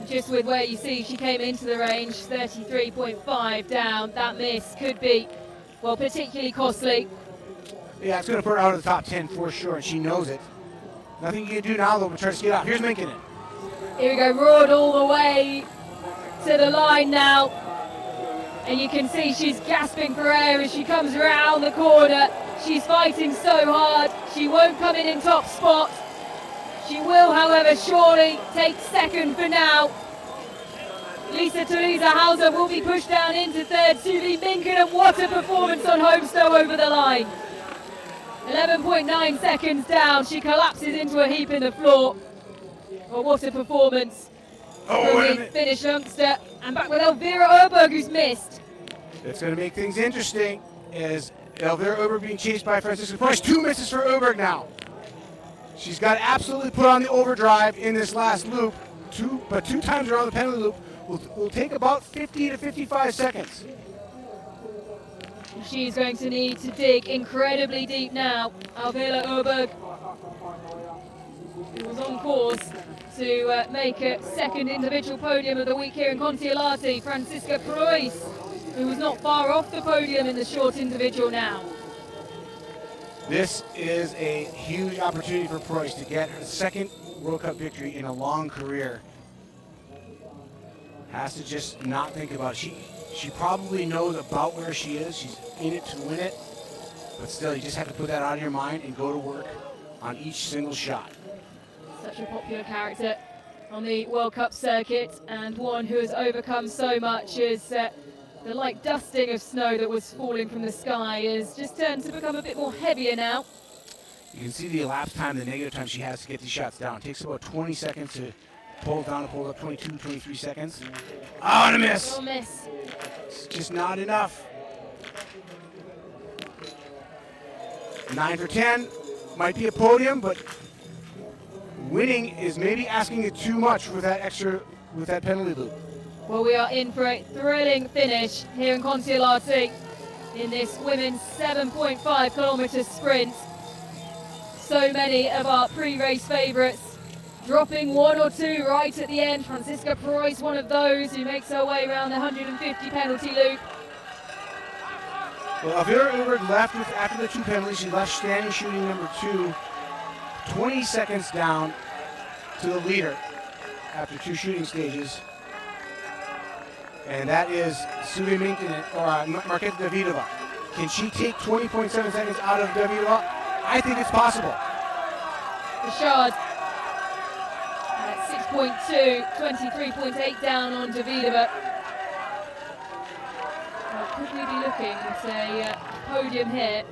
Just with where you see she came into the range, 33.5 down, that miss could be, well, particularly costly. Yeah, it's going to put her out of the top 10 for sure, and she knows it. Nothing you can do now, though, but try to get out. Here's Minkinen. Here we go, roared all the way to the line now. And you can see she's gasping for air as she comes around the corner. She's fighting so hard. She won't come in top spot. She will, however, surely take second for now. Lisa Teresa Hauser will be pushed down into third. Suvi Minkinen, what a performance on Homestow over the line. 11.9 seconds down. She collapses into a heap in the floor. Well, what a performance from the Finnish youngster. And back with Elvira Oberg, who's missed. It's going to make things interesting as Elvira Oberg being chased by Franziska Preuss. 2 misses for Oberg now. She's got to absolutely put on the overdrive in this last loop. But two times around the penalty loop will take about 50 to 55 seconds. She's going to need to dig incredibly deep now. Elvira Oberg, who was on course to make a second individual podium of the week here in Kontiolahti. Franziska Preuss, who was not far off the podium in the short individual now. This is a huge opportunity for Preuss to get her second World Cup victory in a long career. Has to just not think about it. She probably knows about where she is. She's in it to win it. But still, you just have to put that out of your mind and go to work on each single shot. Such a popular character on the World Cup circuit, and one who has overcome so much as the light dusting of snow that was falling from the sky has just turned to become a bit more heavier now. You can see the elapsed time, the negative time she has to get these shots down. It takes about 20 seconds to pull down and pull up, 22, 23 seconds. Oh, and a miss! Little miss. It's just not enough. 9 for 10, might be a podium, but winning is maybe asking it too much with that penalty loop. Well, we are in for a thrilling finish here in Kontiolahti in this women's 7.5 kilometre sprint. So many of our pre-race favourites dropping 1 or 2 right at the end. Franziska Preuss, one of those who makes her way around the 150 penalty loop. Well, Elvira Oberg left after the 2 penalties. She left standing shooting number 2, 20 seconds down to the leader after 2 shooting stages. And that is Suvi Minkinen, or Marketa Davidova. Can she take 20.7 seconds out of Davidova? I think it's possible. Richard at 6.2, 23.8 down on Davidova. Well, could we be looking at a podium here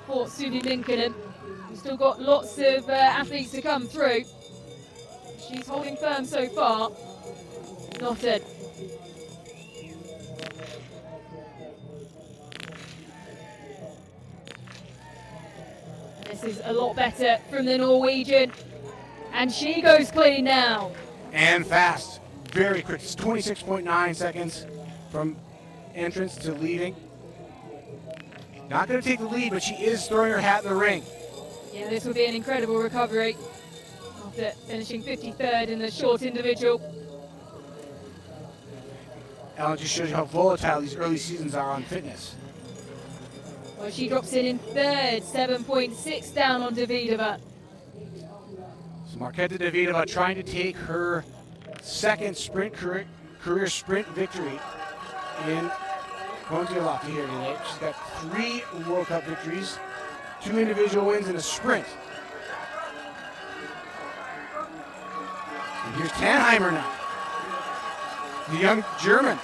for Suvi Minkkinen. We've still got lots of athletes to come through. She's holding firm so far. Not it. This is a lot better from the Norwegian. And she goes clean now. And fast. Very quick. It's 26.9 seconds from entrance to leaving. Not going to take the lead, but she is throwing her hat in the ring. Yeah, this will be an incredible recovery after finishing 53rd in the short individual. Ellen just shows you how volatile these early seasons are on fitness. Well, she drops in third, 7.6 down on Davidova. So Marketa Davidova trying to take her second sprint career sprint victory in Kontiolahti here today. She's got 3 World Cup victories, 2 individual wins and a sprint. And here's Tannheimer now, the young German.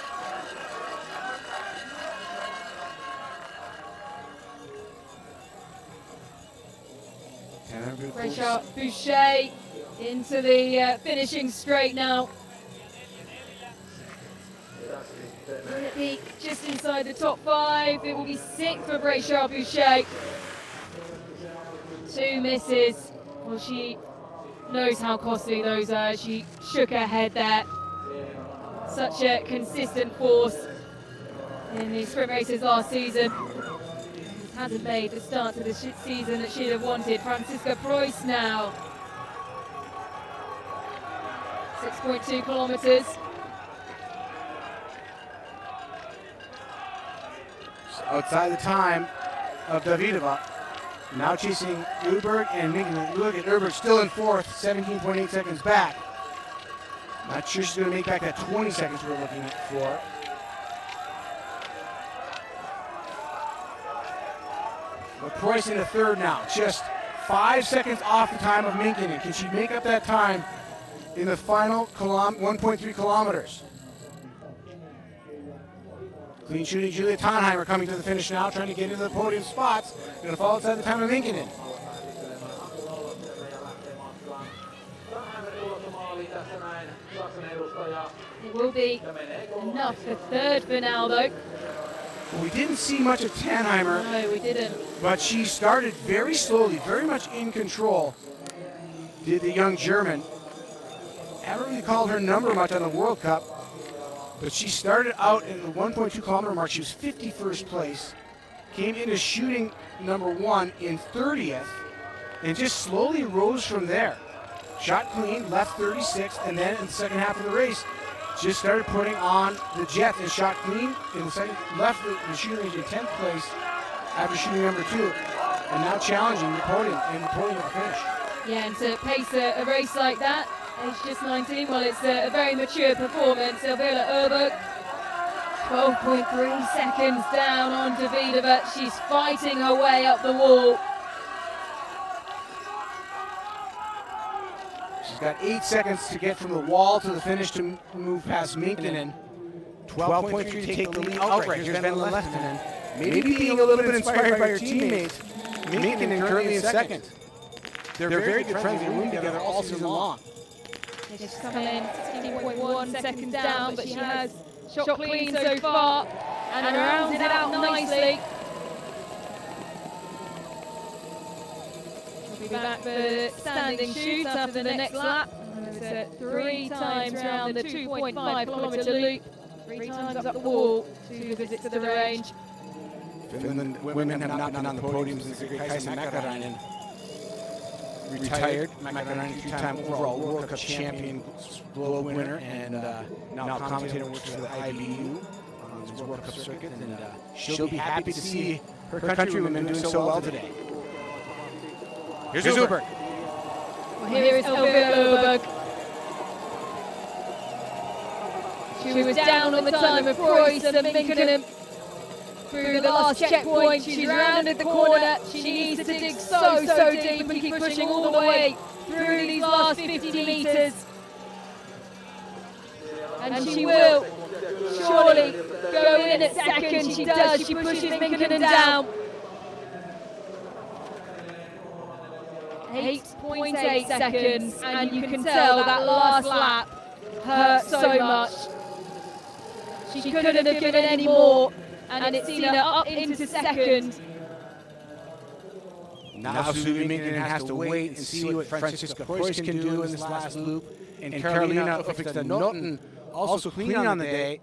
Rachel Boucher into the finishing straight now. Will it be just inside the top 5? It will be 6th for Rachel Boucher. 2 misses. Well, she knows how costly those are. She shook her head there. Such a consistent force in the sprint races last season. Hasn't made the start to the season that she'd have wanted. Franziska Preuss now. 6.2 kilometers. Outside the time of Davidova. Now chasing Uberg and Minkkinen. Look at Uberg still in 4th, 17.8 seconds back. Not sure she's going to make back that 20 seconds we're looking for. But Preuss into 3rd now, just 5 seconds off the time of Minkkinen. Can she make up that time in the final 1.3 kilometers? Clean shooting Julia Tannheimer coming to the finish now, trying to get into the podium spots. Going to fall outside the time of Minkkinen. It will be enough for 3rd for now, though. We didn't see much of Tannheimer. No, we didn't. But she started very slowly, very much in control, did the young German. Haven't really called her number much on the World Cup, but she started out in the 1.2 kilometer mark. She was 51st place, came into shooting number 1 in 30th, and just slowly rose from there. Shot clean, left 36th, and then in the second half of the race, just started putting on the jet and shot clean in the second, left the shooting range in 10th place after shooting number 2, and now challenging the podium and the podium at the finish. Yeah, and to pace a race like that, age just 19, well, it's a very mature performance. Elvira Uberg, 12.3 seconds down on Davidova. She's fighting her way up the wall. She's got 8 seconds to get from the wall to the finish to move past Minkkinen. 12.3 to take the lead outright. Here's Venla Lehtinen. Maybe being a little bit inspired by her teammates. Minkkinen currently in 2nd. They're very good friends. They've been together all season long. She's coming in 16.1 seconds down, but she has shot clean so far and rounds it out nicely. She'll be back for standing shoot after the next lap. It's 3 times around the 2.5 kilometre loop, 3 times up the wall, 2 visits to the range. Finland women have not been on the podium since Kaisa Mäkäräinen retired. Mäkäräinen, 3-time overall World Cup champion, globe winner, and now commentator, works for the IBU on the World Cup circuit. And she'll be happy to see her countrywomen doing so well today. Here's Uberg. Well, here is Elvira Uberg. She was down on the time of Preuss and Minkkinen. Through the last checkpoint, she's rounded the corner. She needs to dig so deep and keep pushing all the way through these last 50 metres. And she will surely go in at second. She does. She pushes Minkkinen down. 8.8 seconds, and you can tell that last lap hurt so much. She couldn't have given any more, and it's seen her up into second. Now Suvi Minkkinen has to wait and see what Francisca Preuss can do in this last loop. And Carolina Uffington-Noten, also clean on the day,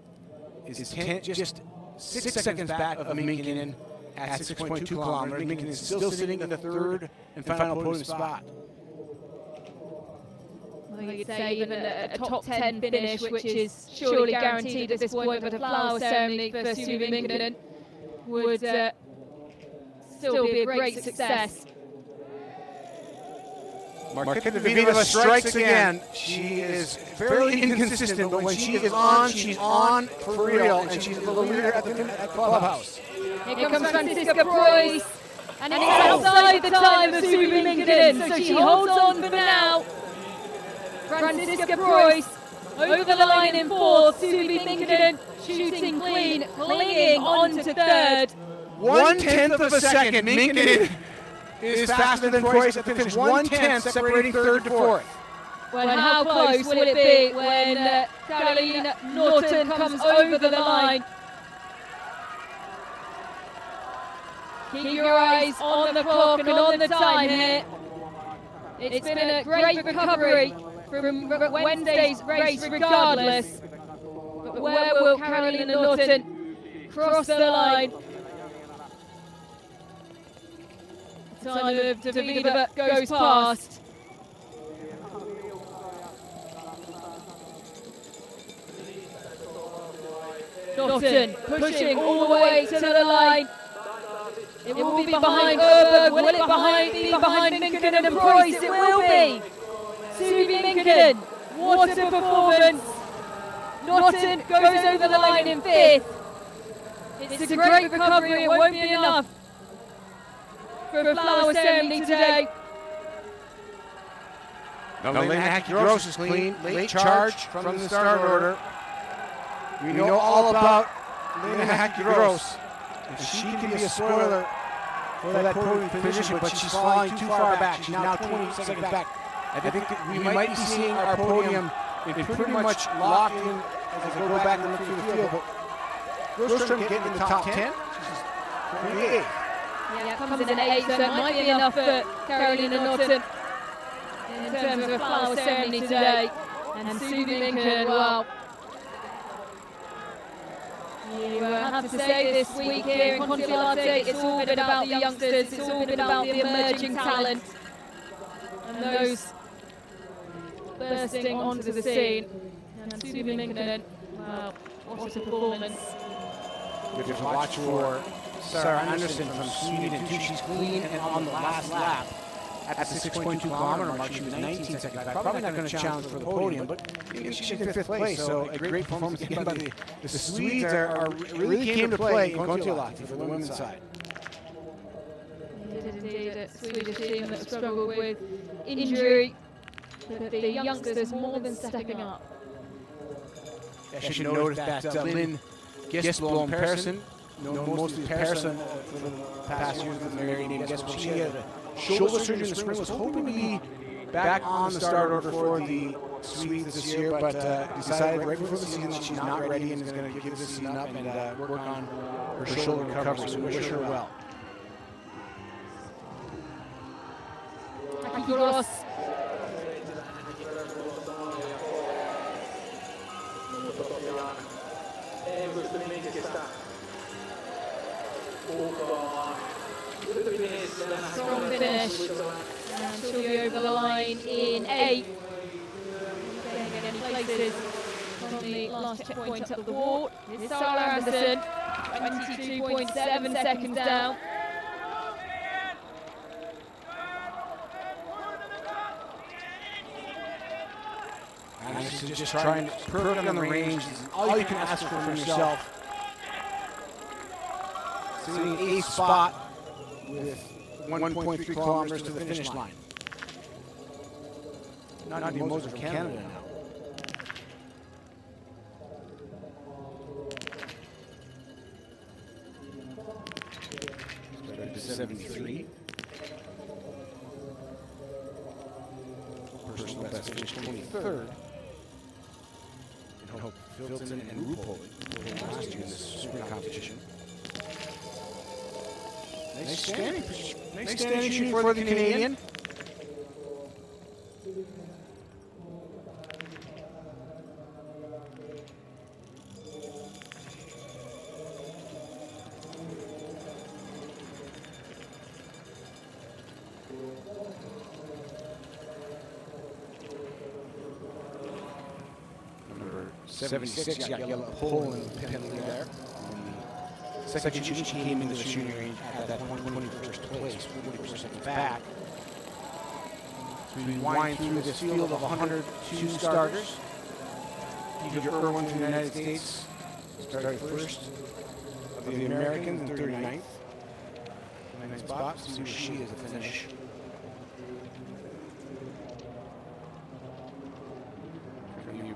is just 6 seconds back of Minkkinen at 6.2 kilometers. Minkkinen is still sitting in the third and final podium spot. Well, you'd say even a top 10 finish, which is surely guaranteed at this point, but a flower ceremony for Suvi Minkkinen would still be a great success. Marketa Davidova strikes again. She is fairly inconsistent, but when she is on, she's on for real, and she's the leader at the clubhouse. Here comes Francisca Preuss, and it's outside the time of Suvi Minkkinen, so she holds on for now. Francisca Preuss over the line in fourth, Suvi Minkkinen shooting clean, clinging on to third. 1/10 of a second, Minkkinen is faster than Preuss at the finish. 1/10 separating third to fourth. Well, how close will it be when Carolina Norton comes over the line? Keep your eyes on the clock and on the time here. It's been a great recovery from Wednesday's race regardless. But where will Carolina Norton cross the line? The time of Davidova goes past. Norton pushing all the way to the line. It will be behind Ellard. Will it be behind Minkkinen and Preuss? It will be. Suvi Minkkinen, what a performance. Norton goes over the line in fifth. It's a great recovery. It won't be enough for a flower ceremony today. Now Lena Hacky-Gross is clean. Late charge from the start order. We know all about Lena Hacky-Gross. And she can be a spoiler for that podium position, but she's falling too far back. She's now 20 seconds back. I think we might be seeing our podium pretty much locked in as I go back and look through the field. But Gross trying to get in the top 10. She's 28. Yeah, comes in at 8, so it might be enough for Carolina Norton in terms of a flower ceremony today. And Suvi Minkkinen, wow. You have to say this week here in Kontiolahti, it's all been about the youngsters, it's all been about the emerging talent and those bursting onto the scene. And Suvi Minkkinen, wow, what a performance. Good to watch for Sarah Anderson from Sweden too. She's clean and on the last lap at the 6.2 kilometer mark. She was 19 seconds back. Probably not going to challenge for the podium, but she's in fifth place. So a great performance again by the Swedes really came to play in Kontiolahti for the women's side. Indeed, a Swedish team that struggled with injury, but the youngsters more than stepping up. I should notice that Lynn Gesblom Persson, known mostly as Persson for the past years with the married name Gesblom, she had a shoulder surgery in the spring, was hoping to be back on the start order for the Swedes this year, but decided right before the season that she's not ready and is going to give this season up and work on her shoulder recovery, so we wish her well. Hacky-Gross. Strong finish, and she'll be over the line in 8. Getting in places from the last checkpoint up the wall is Sarah Anderson, 22.7 seconds down. And just trying to perfect on the range. All you can ask for from yourself. Sitting in 8th spot with 1.3 kilometers to the finish line. Nadia Moser from Canada now. 73. personal best finish 23rd. And Hope Philson and Rupo last year in this sprint competition. Nice standing shoot for the Canadian. Number 76 got yellow pole in the penalty there. Second shooting, she came into the shooting range at that 21st place, 40% back. So we wind through this field of 102 starters. Peter Irwin from the United States started first of the Americans and 39th. Nice spot. See where she is at the finish.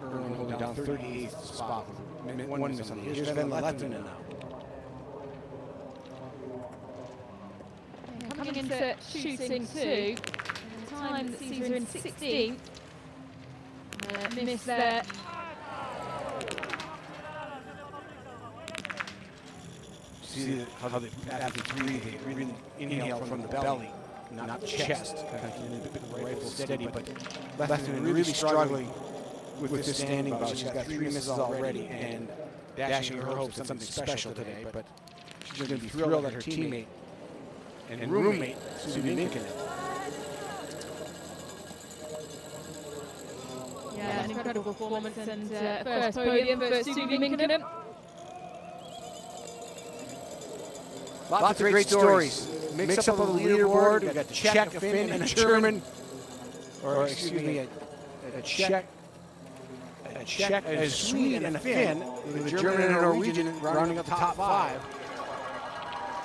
Irwin holding down 38th spot with one miss on the Here's Sven Lettinen now. Coming into shooting 2, time that sees her in 16th. Miss there. See how the athletes breathe. They really inhale from the belly, not the chest. Kind of keeping the rifle steady, but Lettinen really struggling with this standing bout. She's got 3 misses already, and dashing her hopes at something special today. But she's going to be thrilled at her teammate and roommate, Suvi Minkinen. Yeah, an incredible performance and first podium for Suvi Minkinen. Lots of great stories. Mix up on the leaderboard. We've got the Czech, a Finn, and a German. Or excuse me, a Czech, a Swede, and a Finn, with a German and a Norwegian rounding up the top 5.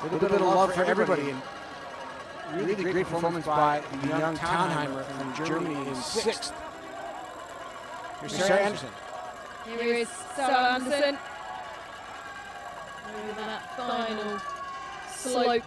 A little bit of love for everybody. And really great performance by the young Tannheimer from Germany in 6th. Here's Sarah Anderson. Here is Sarah Anderson. Over that final slope.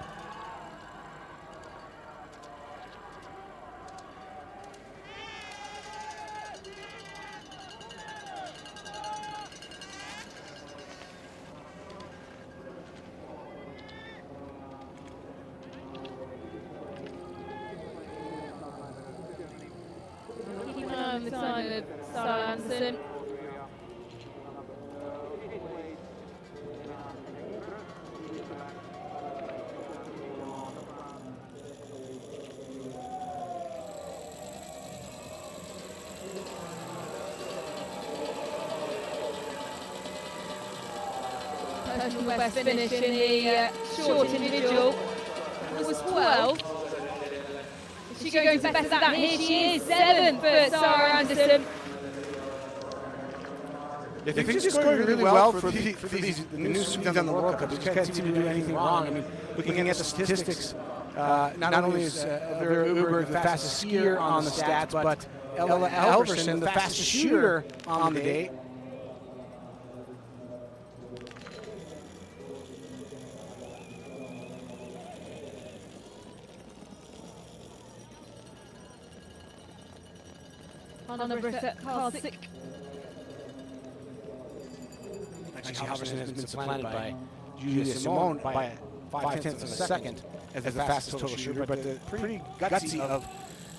The time of Sarah Anderson. Personal best finish in the short individual was 12. Is she going to better that? Here she is, 7th for Sarah Anderson. Yeah, things just going really well for these the new Swedes on the World Cup. They just can't seem to do anything wrong. I mean, looking at the statistics, not only is Vera Uberg the fastest skier on the stats, but Ella Elverson the fastest shooter on the day. Anna Britta Karlsik. Actually, Halverson has been supplanted by Julia Simone by 0.5 of a second as the fastest total shooter, but the pretty gutsy of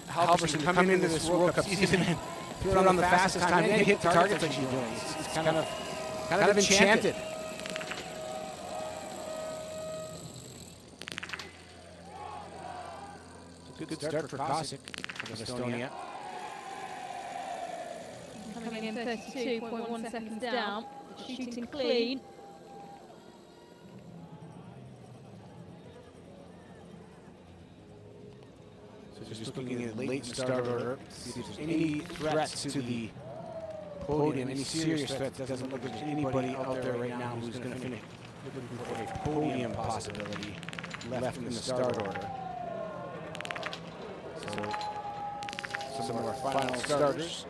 Halverson coming into this World Cup season and throwing on the fastest time and hit the targets like she's doing. It's kind of enchanted. Good start for Karlsik of Estonia. Coming in 32.1 seconds down, shooting clean. So just looking at the late start order, see if there's any threats to the podium, any serious threats. Doesn't look like anybody out there right now who's going to finish looking for a podium possibility left in the start order. So some of our final starters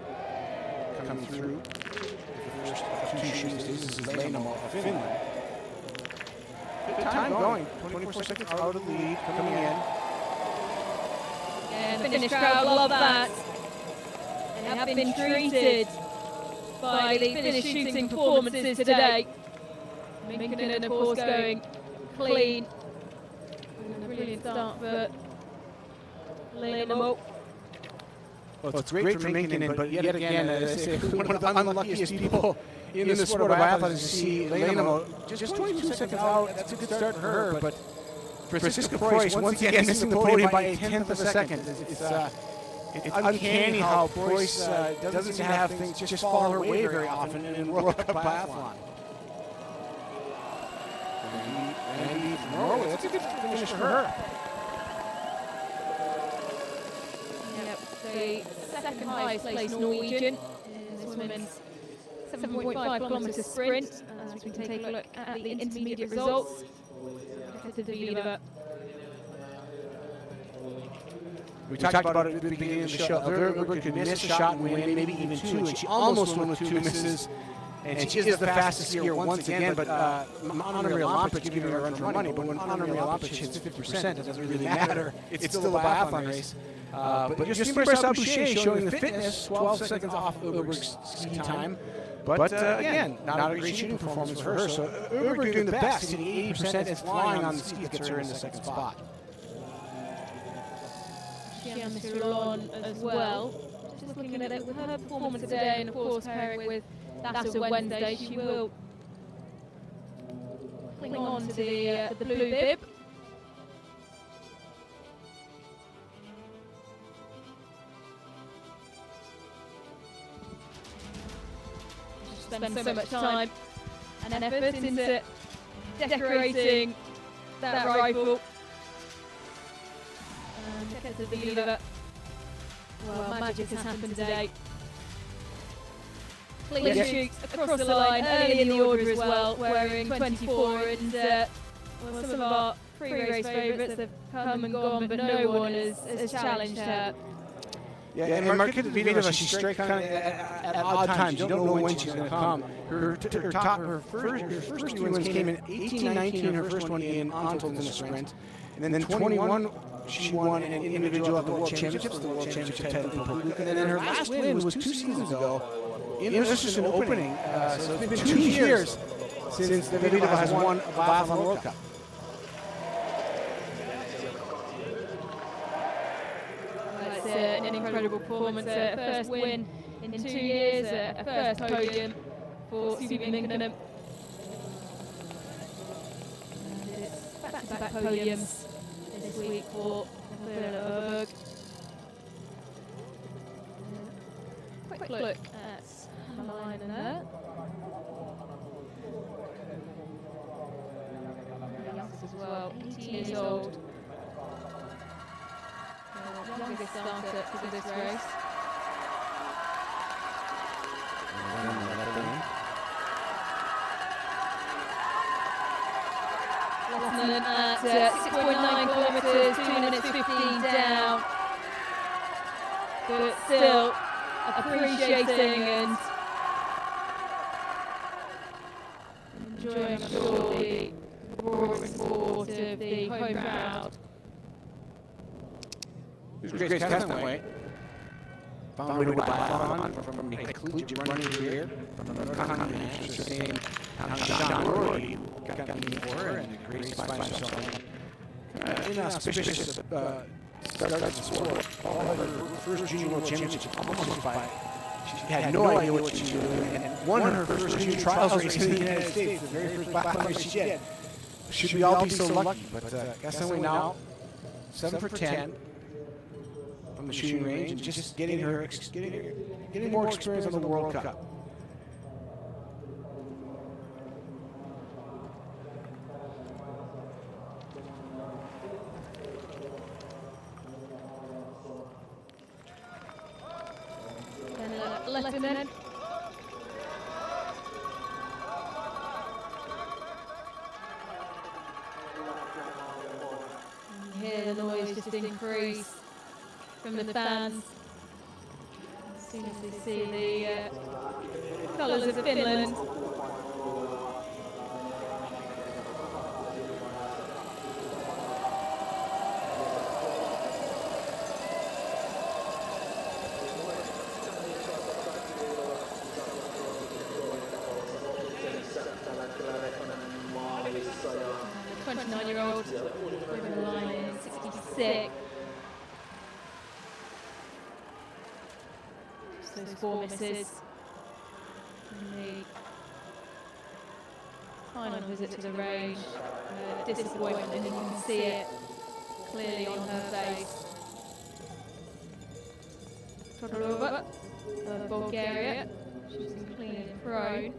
coming through. The first of 2 shooting stages is Salmela of Finland. Good time going. 24 seconds out of the lead, coming in. And the Finnish crowd love that. They have been treated by the Finnish shooting performances today. Minkkinen, of course, going clean. And a brilliant start for Leinamo. Well, it's great for Minkkinen, but yet again, as I say, one of the unluckiest people in the sport of biathlon is to see Leinamo just 22 seconds out. That's a good start for her, but Franziska Preuss once again missing the podium by a tenth of a second. It's uncanny how Preuss doesn't seem to have things just fall her way very often in World Cup biathlon. And from Norway, that's a good finish for her. Yep, the second highest placed Norwegian in this women's 7.5 kilometre sprint. As we can take a look at the intermediate results. We talked about it at the beginning of the show. Ellard could miss a shot and win, maybe even two, and she almost won with two misses. And she is the fastest skier once again, but Anna-Maria Lampic giving her a run for money, but when Anna-Maria Lampic hits 50%, it doesn't really matter. It's still a biathlon race. But just Marcel Boucher showing the fitness, 12 seconds off Ellard's ski time. But again, not a great shooting performance for her. So Ellard doing the best, hitting 80% and flying on the skis gets her in the second spot. Mr. Alon as well. Just looking at it with her performance today, and of course pairing it with that of Wednesday, she will cling on to the blue bib. Spend so much time and effort into decorating that rifle. Get to the leader. Well, magic has happened today. Clean shoots across the line, early in the order as well, wearing 24, and well, some of our pre-race favourites have come and gone, but no one has challenged her. Yeah, and Marketa Davidova, she strikes kind of at odd times. You don't know when she's going to come. Her first two wins came in 18-19, her first one in Antolz in the sprint. And then 21, she won an individual at the World Championships, the World Championship title. And then her last win was 2 seasons ago in an opening. So it's been 2 years since Davidova has won a biathlon World Cup. An incredible performance, a first win in 2 years, a first podium for Suvi Minkkinen. And it's back-to-back podiums this week for Ellard. Quick look at Hämäläinen there. Youngsters as well, 18 years old. Youngest starter for this race. Lessman at 6.9 kilometres, 2 minutes 15 down. But still appreciating and enjoying, I'm sure, the roaring support of the home crowd. Grace Castaway found a way to biathlon from a collegiate running career from the Manchester, same John Rory, who got the knee for her, and Grace finds herself in an auspicious start of the sport. Her first junior world championship almost by. She had no idea what she was doing, and won her first junior trials race in the United States, the very first biathlon race she did. Should we all be so lucky? But Castaway now 7 for 10. From the shooting range and just getting more experience on the World Cup. Lehtinen. Hear the noise just increase from the fans as soon as they see the colours of Finland. 29-year-old, over the line in 66. Just those 4 misses. And the final visit to the range, disappointment, and you can see it clearly on her face. Todorova of Bulgaria, she's clean and prone.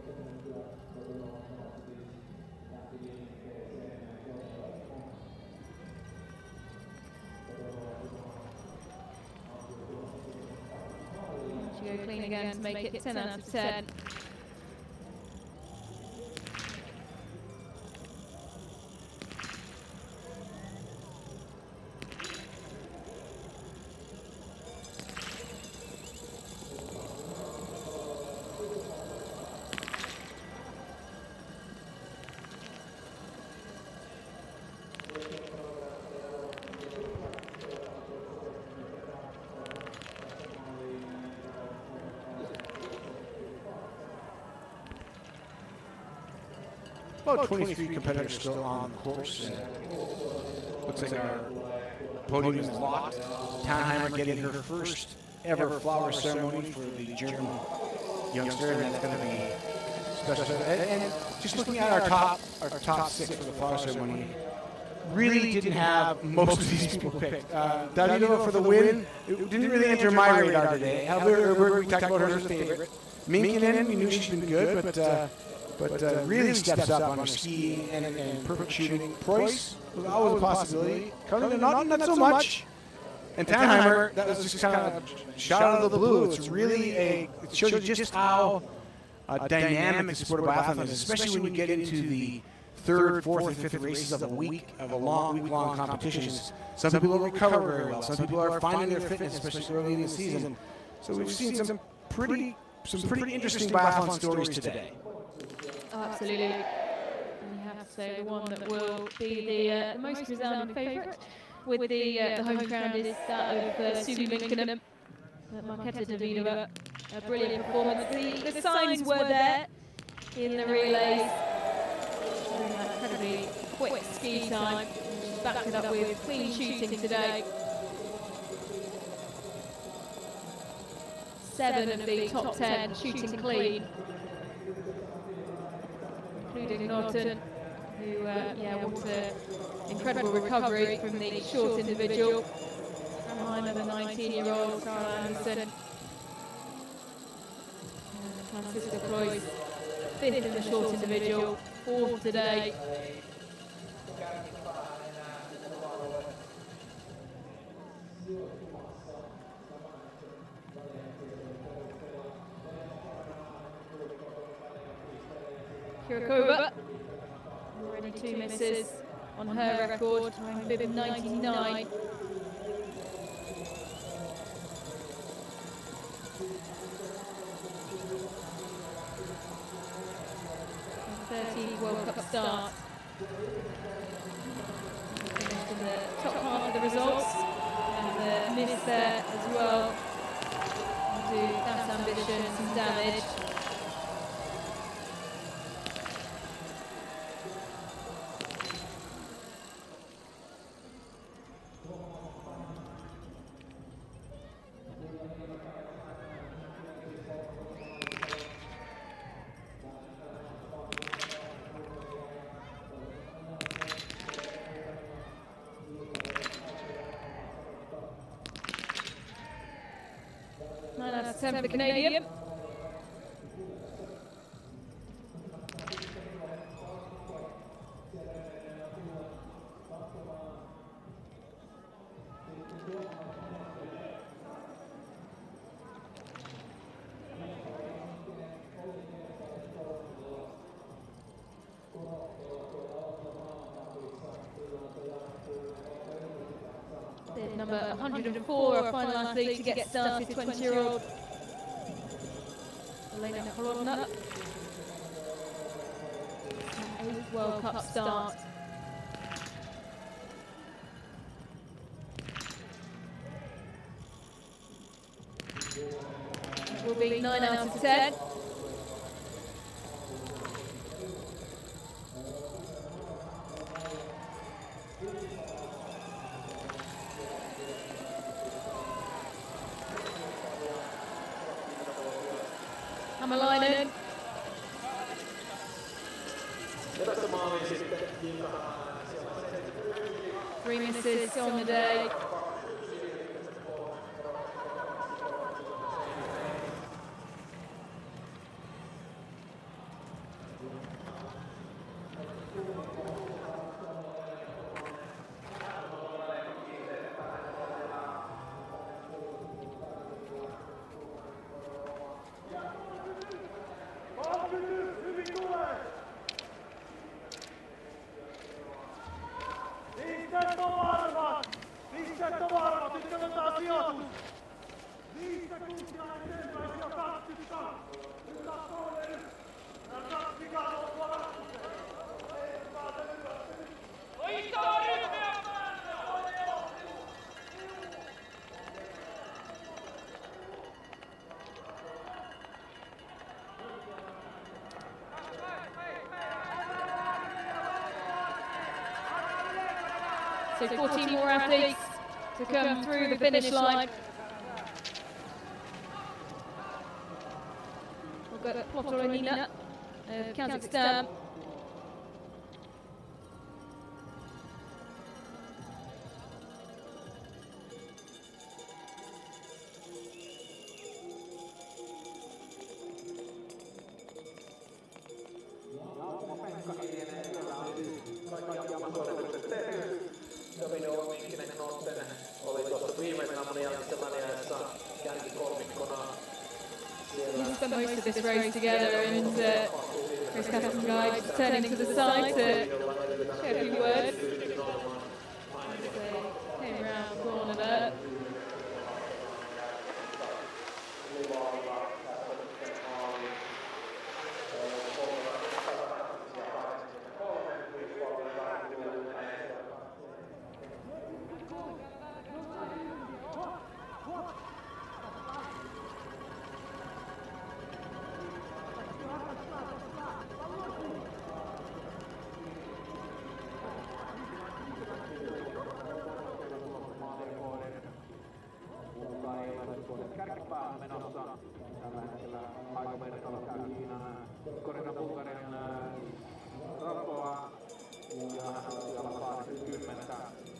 She go clean again to make it 10 out of 10. About 23 competitors still on the course. Looks like our podium is locked. Tannheimer getting her first ever flower ceremony for the German youngster, and that's going to be special. And just looking at our top 6 for the flower ceremony, really didn't have most of these people picked. Davidova for the win, it didn't really enter my radar today. However, we talked about her as a favorite. Minkinen, we knew she's been good, but really steps up on her skiing and perfect shooting. Preuss was always a possibility. Not so much. And Tannheimer, that was just kind of shot out of the blue. It's really it shows you just how dynamic the sport of biathlon is, especially when you get into the 3rd, 4th, and 5th races of a week-long competitions. Some people don't recover very well. Some people are finding their fitness, especially early in the season. So we've seen some pretty interesting biathlon stories today. Oh, absolutely. And you have to say the one that will be the most resounding favourite with the home ground is that of Suvi Minkinen, Marketa Davidova. A brilliant performance. The signs were there in the relays. An incredibly quick ski time. She's backed it up with clean shooting today. 7 of the top 10 shooting clean, including Norton, who, what an incredible recovery from the short individual. Behind the 19-year-old Carl Anderson. Francisco Preuss, 5th in the short individual, 4th today. Kurakova, already 2 misses on her record, time bib 99. The 30 World Cup start. Finished in the top half of the results, and the miss there as well. Do that ambition some damage. For the Canadian. Bid number 104, our final athlete to get started, 20-year-old Elena Horodna. 8th World Cup start. It will be 9 out of 10. Hämäläinen. 3 misses on the day. So 14 more athletes to come through the finish line. We've got Kontiolahti of Kazakhstan. We spent most of this race together, and Chris Captain Guy just turning to the side to share a few words. Came around the corner there.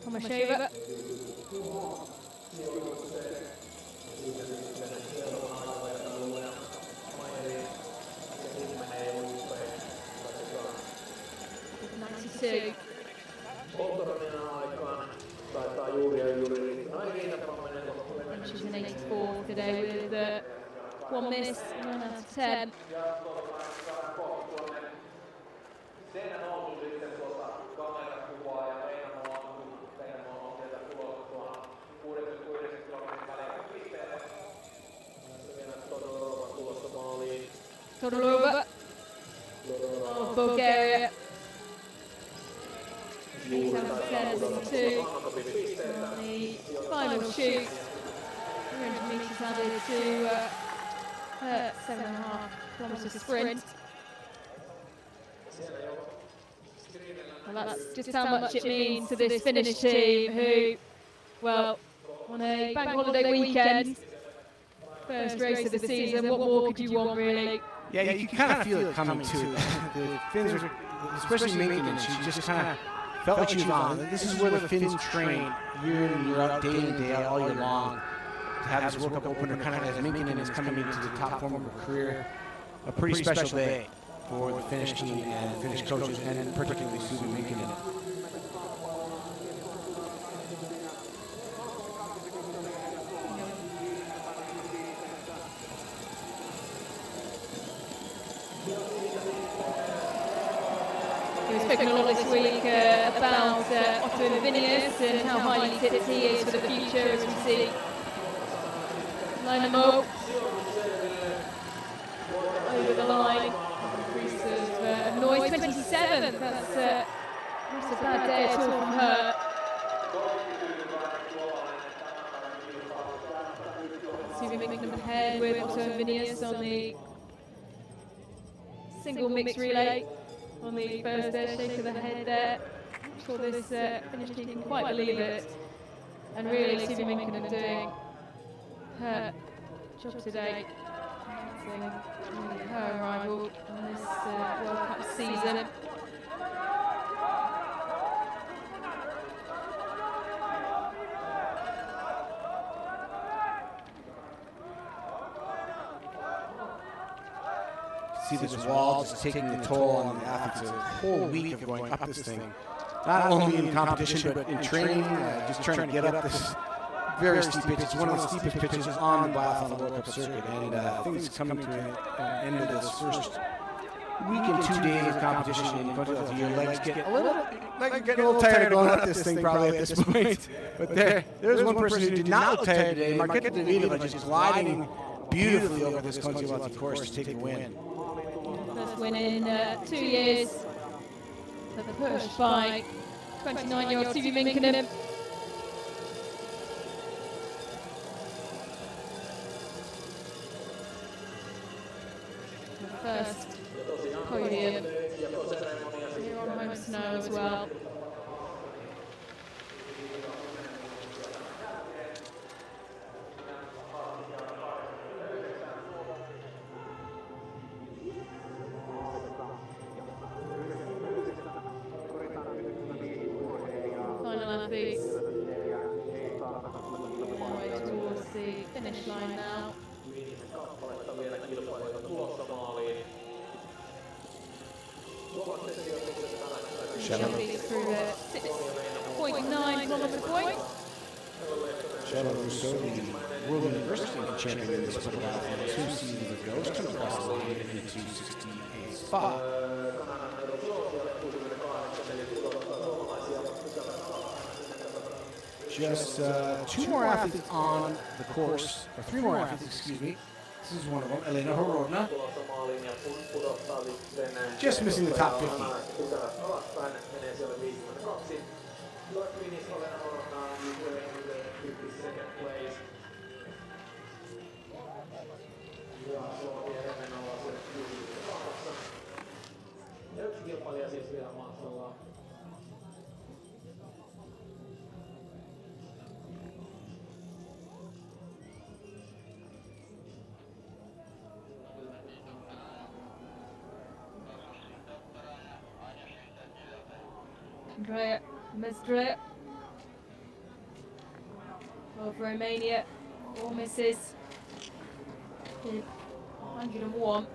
Tomasheva. She's an 84 today with 1 miss, 1 out of 10. Todorova of Bulgaria. 8 out of 10 is 2 on the final shoot. 300 metres added to her 7.5 kilometre sprint. Well, that's just how much it means to this Finnish team who, well, on a bank holiday weekend, first race of the season, what more could you want really? Yeah, you can kind of feel it coming too. The Finns are, especially Minkkinen, she just kind of felt like she was on. This is where the Finns train year in, year out, day in, day out, all year long. To have this World Cup opener kind of as Minkkinen is coming into the top form of her career. A pretty special day for the Finnish team and the Finnish coaches, and particularly Suvi Minkkinen. We've spoken a lot this week about Otto Vinius and how highly tipped he is for the future, as we see line them up over the line. Increase of noise, 27. That's not a bad day at all from her. Suvi Minkkinen ahead with Otto Vinius on the single mixed relay. On the first shake of the head there. I'm sure this Finnish team can quite believe it. And really, Suvi Minkkinen doing her job today. Her arrival on this World Cup season. See this wall just taking the toll on the athletes. A whole week of going up this thing. Not only in competition, but in training, just trying to get up this very steep pitch. It's one of the steepest pitches on the Biathlon World Cup circuit, and things coming to an end of this first week and 2 days of competition in Kontiolahti. Your legs get a little tired going up this thing probably at this point. But there's one person who did not look tired today, Marketa Davidova, just gliding beautifully over this Kontiolahti course to take the win. First win in 2 years. The push by 29-year-old Sivu Minkkinen. First podium here on home snow as well. Final athletes way towards the finish line now. Athletes through the 6.9 kilometre point. Ellard was so the World University champion in this biathlon 2 seasons ago. She comes across the line in the 268 spot. Just 2 more athletes on the course, or 3 more athletes, excuse me. This is one of them, Elena Horodna. Just missing the top 50. Andrea Mesdrea of Romania, 4 misses in 101.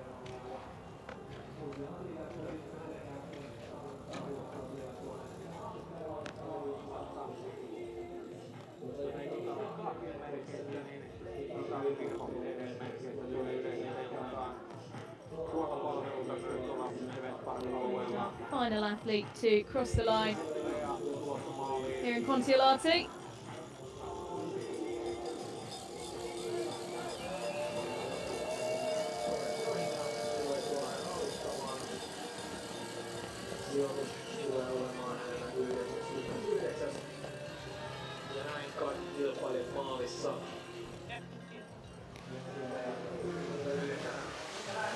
Final athlete to cross the line here in Kontiolahti.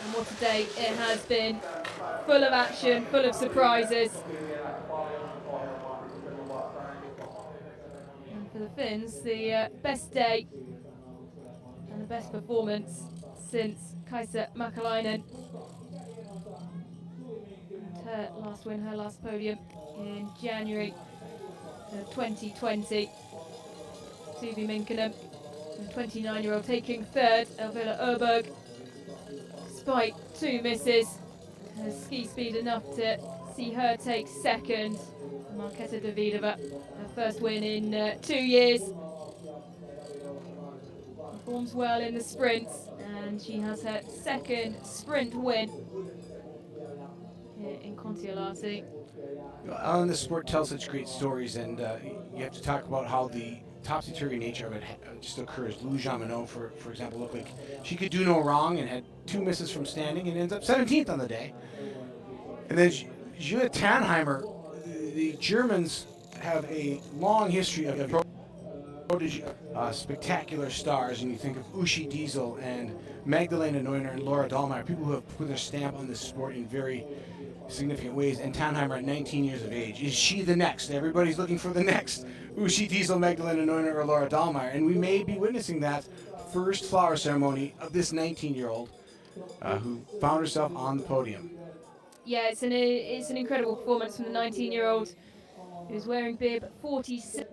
And what a day it has been. Full of action, full of surprises. And for the Finns, the best day and the best performance since Kaisa Mäkäläinen. Her last win, her last podium in January 2020. Sivu Minkkinen, the 29-year-old, taking third. Elvira Öberg, despite 2 misses, has ski speed enough to see her take second. Marketa Davidova, her first win in 2 years. Performs well in the sprints, and she has her second sprint win here in Kontiolahti. Alan, this sport tells such great stories, and you have to talk about how the topsy-turvy nature of it just occurs. Lou Jamineau, for example, looked like she could do no wrong and had 2 misses from standing and ends up 17th on the day. And then Jutta Tannheimer, the Germans have a long history of prodigy, spectacular stars, and you think of Uschi Diesel and Magdalena Neuner and Laura Dahlmeier, people who have put their stamp on this sport in very significant ways. And Tannheimer at 19 years of age, is she the next? Everybody's looking for the next Uschi Diesel, Magdalena Neuner, or Laura Dahlmeier, and we may be witnessing that first flower ceremony of this 19-year-old who found herself on the podium. Yeah, it's an incredible performance from the 19-year-old who's wearing bib 46.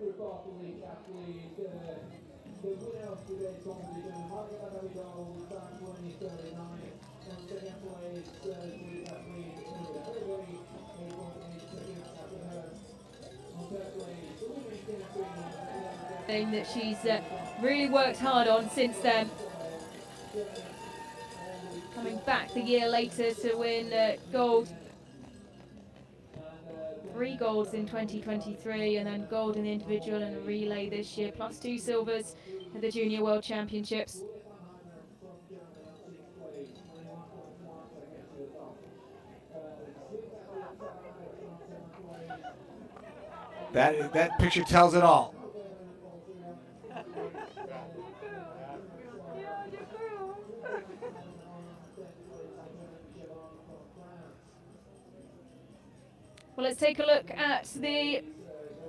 Thing that she's really worked hard on since then. Coming back the year later to win gold. 3 golds in 2023 and then gold in the individual and relay this year, plus 2 silvers at the Junior World Championships. That picture tells it all. Well, let's take a look at the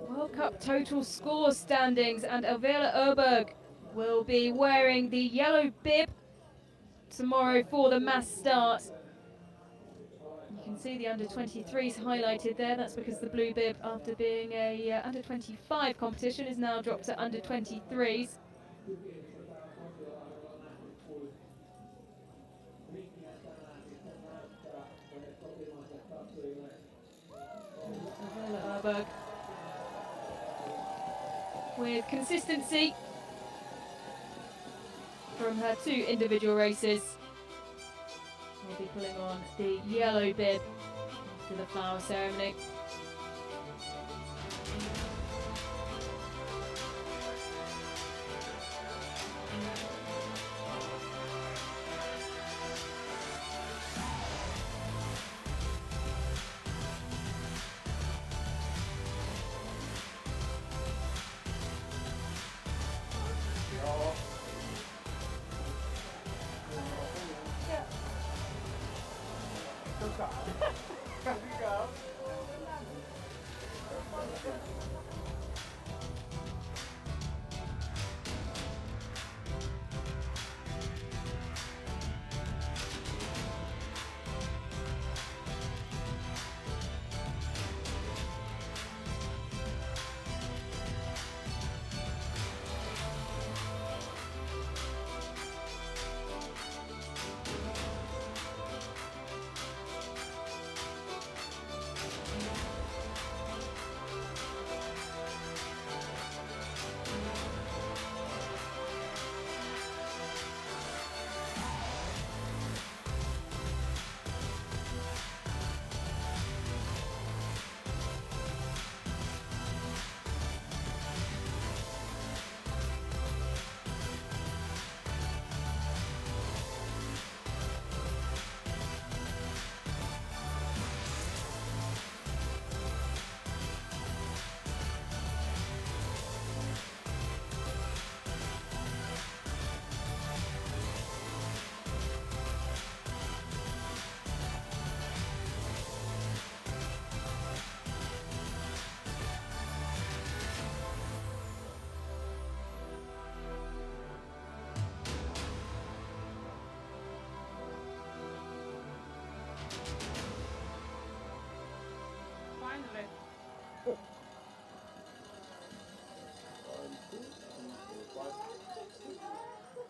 World Cup total score standings, and Elvira Öberg will be wearing the yellow bib tomorrow for the mass start. You can see the under-23s highlighted there. That's because the blue bib, after being a under-25 competition, is now dropped to under-23s. Öberg with consistency from her 2 individual races. We'll be pulling on the yellow bib for the flower ceremony.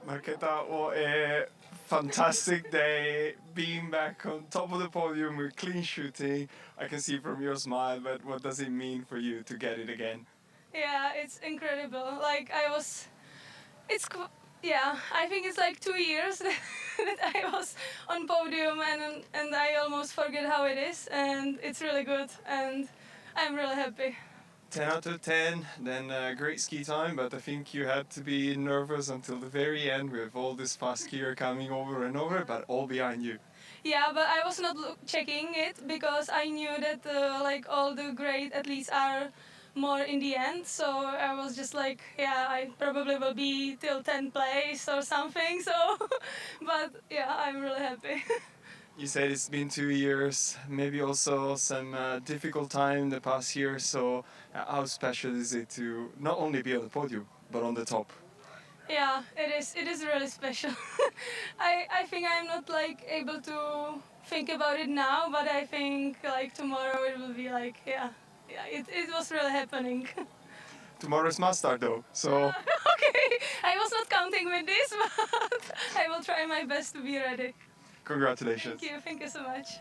Marketa, what a fantastic day, being back on top of the podium with clean shooting. I can see from your smile, but what does it mean for you to get it again? Yeah, it's incredible. Like I think it's like 2 years that I was on podium and I almost forget how it is, and it's really good and I'm really happy. 10 out of 10, then great ski time, but I think you had to be nervous until the very end with all this fast skier coming over and over, but all behind you. Yeah, but I was not checking it because I knew that like all the great athletes are more in the end, so I was just like, yeah, I probably will be till 10th place or something, so but yeah, I'm really happy. You said it's been 2 years, maybe also some difficult time the past year, so how special is it to not only be on the podium, but on the top? yeah, it is really special. I think I'm not like able to think about it now, but I think like tomorrow it will be like it was really happening. Tomorrow's must start though, so Okay, I was not counting with this, but I will try my best to be ready. congratulations. Thank you so much.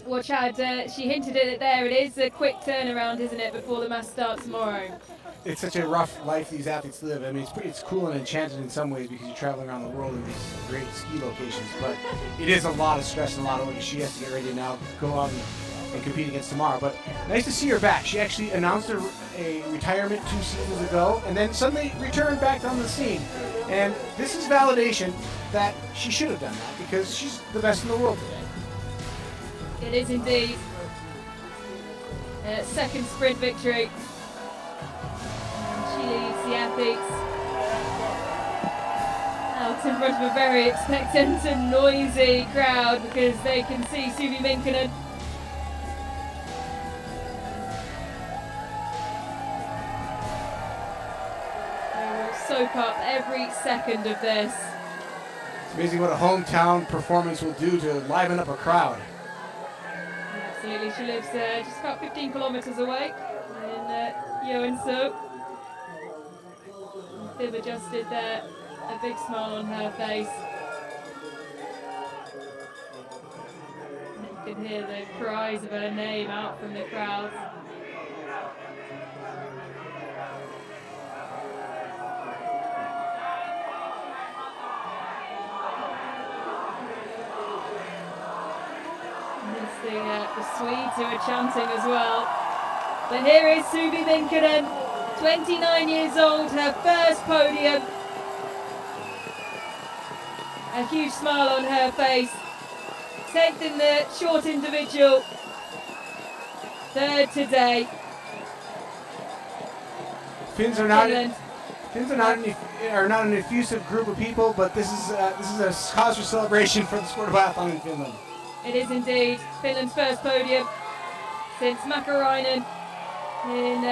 Well, Chad, she hinted at it there. It is a quick turnaround, isn't it, before the mass starts tomorrow? It's such a rough life these athletes live. I mean, it's cool and enchanted in some ways because you're traveling around the world in these great ski locations, but it is a lot of stress and a lot of work. She has to get ready to now go out and compete against tomorrow. But nice to see her back. She actually announced a retirement 2 seasons ago and then suddenly returned back on the scene. And this is validation that she should have done that because she's the best in the world today. It is indeed. Second sprint victory. And she leads the athletes out in front of a very expectant and noisy crowd because they can see Suvi Minkkinen. They will soak up every second of this. It's amazing what a hometown performance will do to liven up a crowd. Absolutely, she lives just about 15 kilometres away in Joensuu. Bib adjusted there, a big smile on her face. And you can hear the cries of her name out from the crowd. The Swedes who are chanting as well. But here is Suvi Minkkinen, 29 years old, her first podium. A huge smile on her face. 10th in the short individual. 3rd today. Finns are not an effusive group of people, but this is a cause for celebration for the sport of biathlon in Finland. It is indeed Finland's first podium since Mäkäräinen in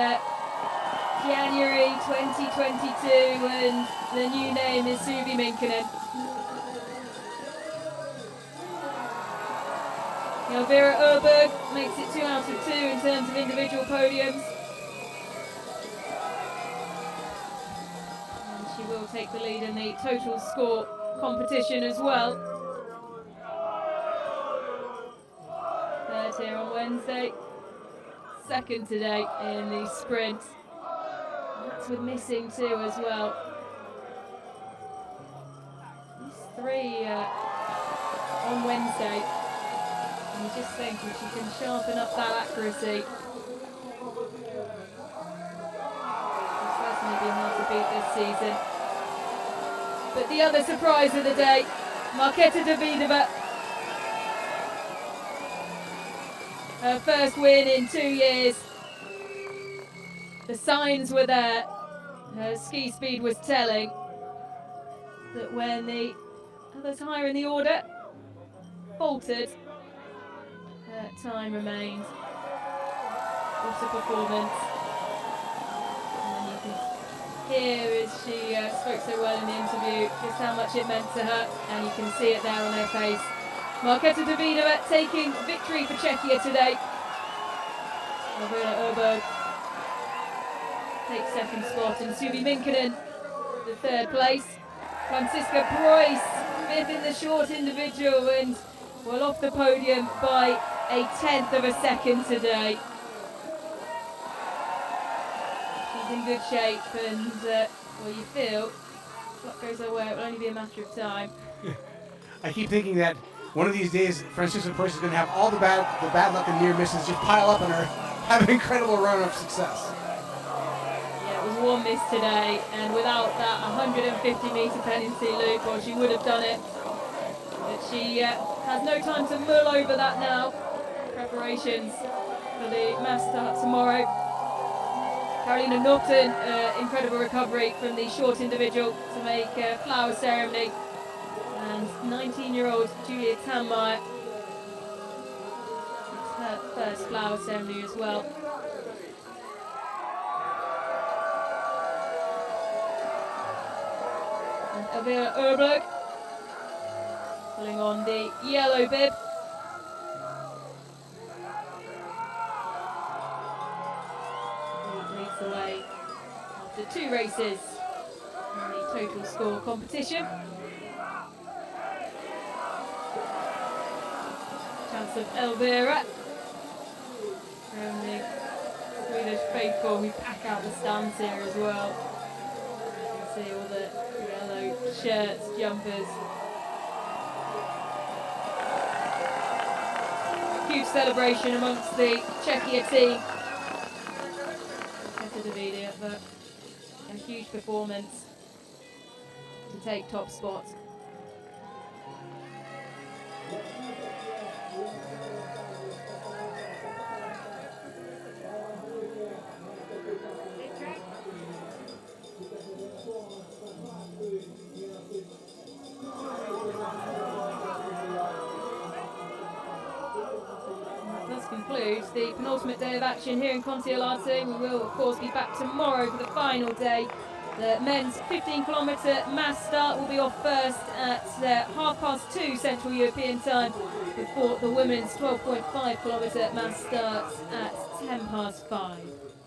January 2022, and the new name is Suvi Minkkinen. Elvira Öberg makes it 2 out of 2 in terms of individual podiums. And she will take the lead in the total score competition as well. Third here on Wednesday, 2nd today in the sprint. That's with missing 2 as well. These 3 on Wednesday. And you just think if she can sharpen up that accuracy, it's certainly been hard to beat this season. But the other surprise of the day, Marketa Davidova. Her first win in 2 years. The signs were there. Her ski speed was telling that when the others higher in the order faltered, her time remained. What a performance. And you can hear as she spoke so well in the interview just how much it meant to her, and you can see it there on her face. Marketa Davidova taking victory for Czechia today. Elvira Öberg takes 2nd spot, and Suvi Minkkinen the 3rd place. Franziska Preuss 5th in the short individual, and well off the podium by a 1/10 of a second today. She's in good shape, and well, you feel if luck goes her way, it will only be a matter of time. I keep thinking that one of these days, Franziska Preuss is going to have all the bad luck and near misses just pile up on her, have an incredible run of success. Yeah, it was 1 miss today, and without that 150-metre penalty loop, well, she would have done it. But she has no time to mull over that now. Preparations for the mass start tomorrow. Carolina Norton, incredible recovery from the short individual to make a flower ceremony. And 19-year-old Julia Tanmeyer, it's her first flower ceremony as well. And Elvira Urberg pulling on the yellow bib. He leads the way after 2 races in the total score competition. Chance of Elvira. From the Swedish faithful who pack out the stands here as well. You can see all the yellow shirts, jumpers. Huge celebration amongst the Czechia team. But a huge performance to take top spot. That concludes the penultimate day of action here in Kontiolahti. We will of course be back tomorrow for the final day. The men's 15-kilometre mass start will be off first at 2:30 Central European time, before the women's 12.5-kilometre mass starts at 5:10.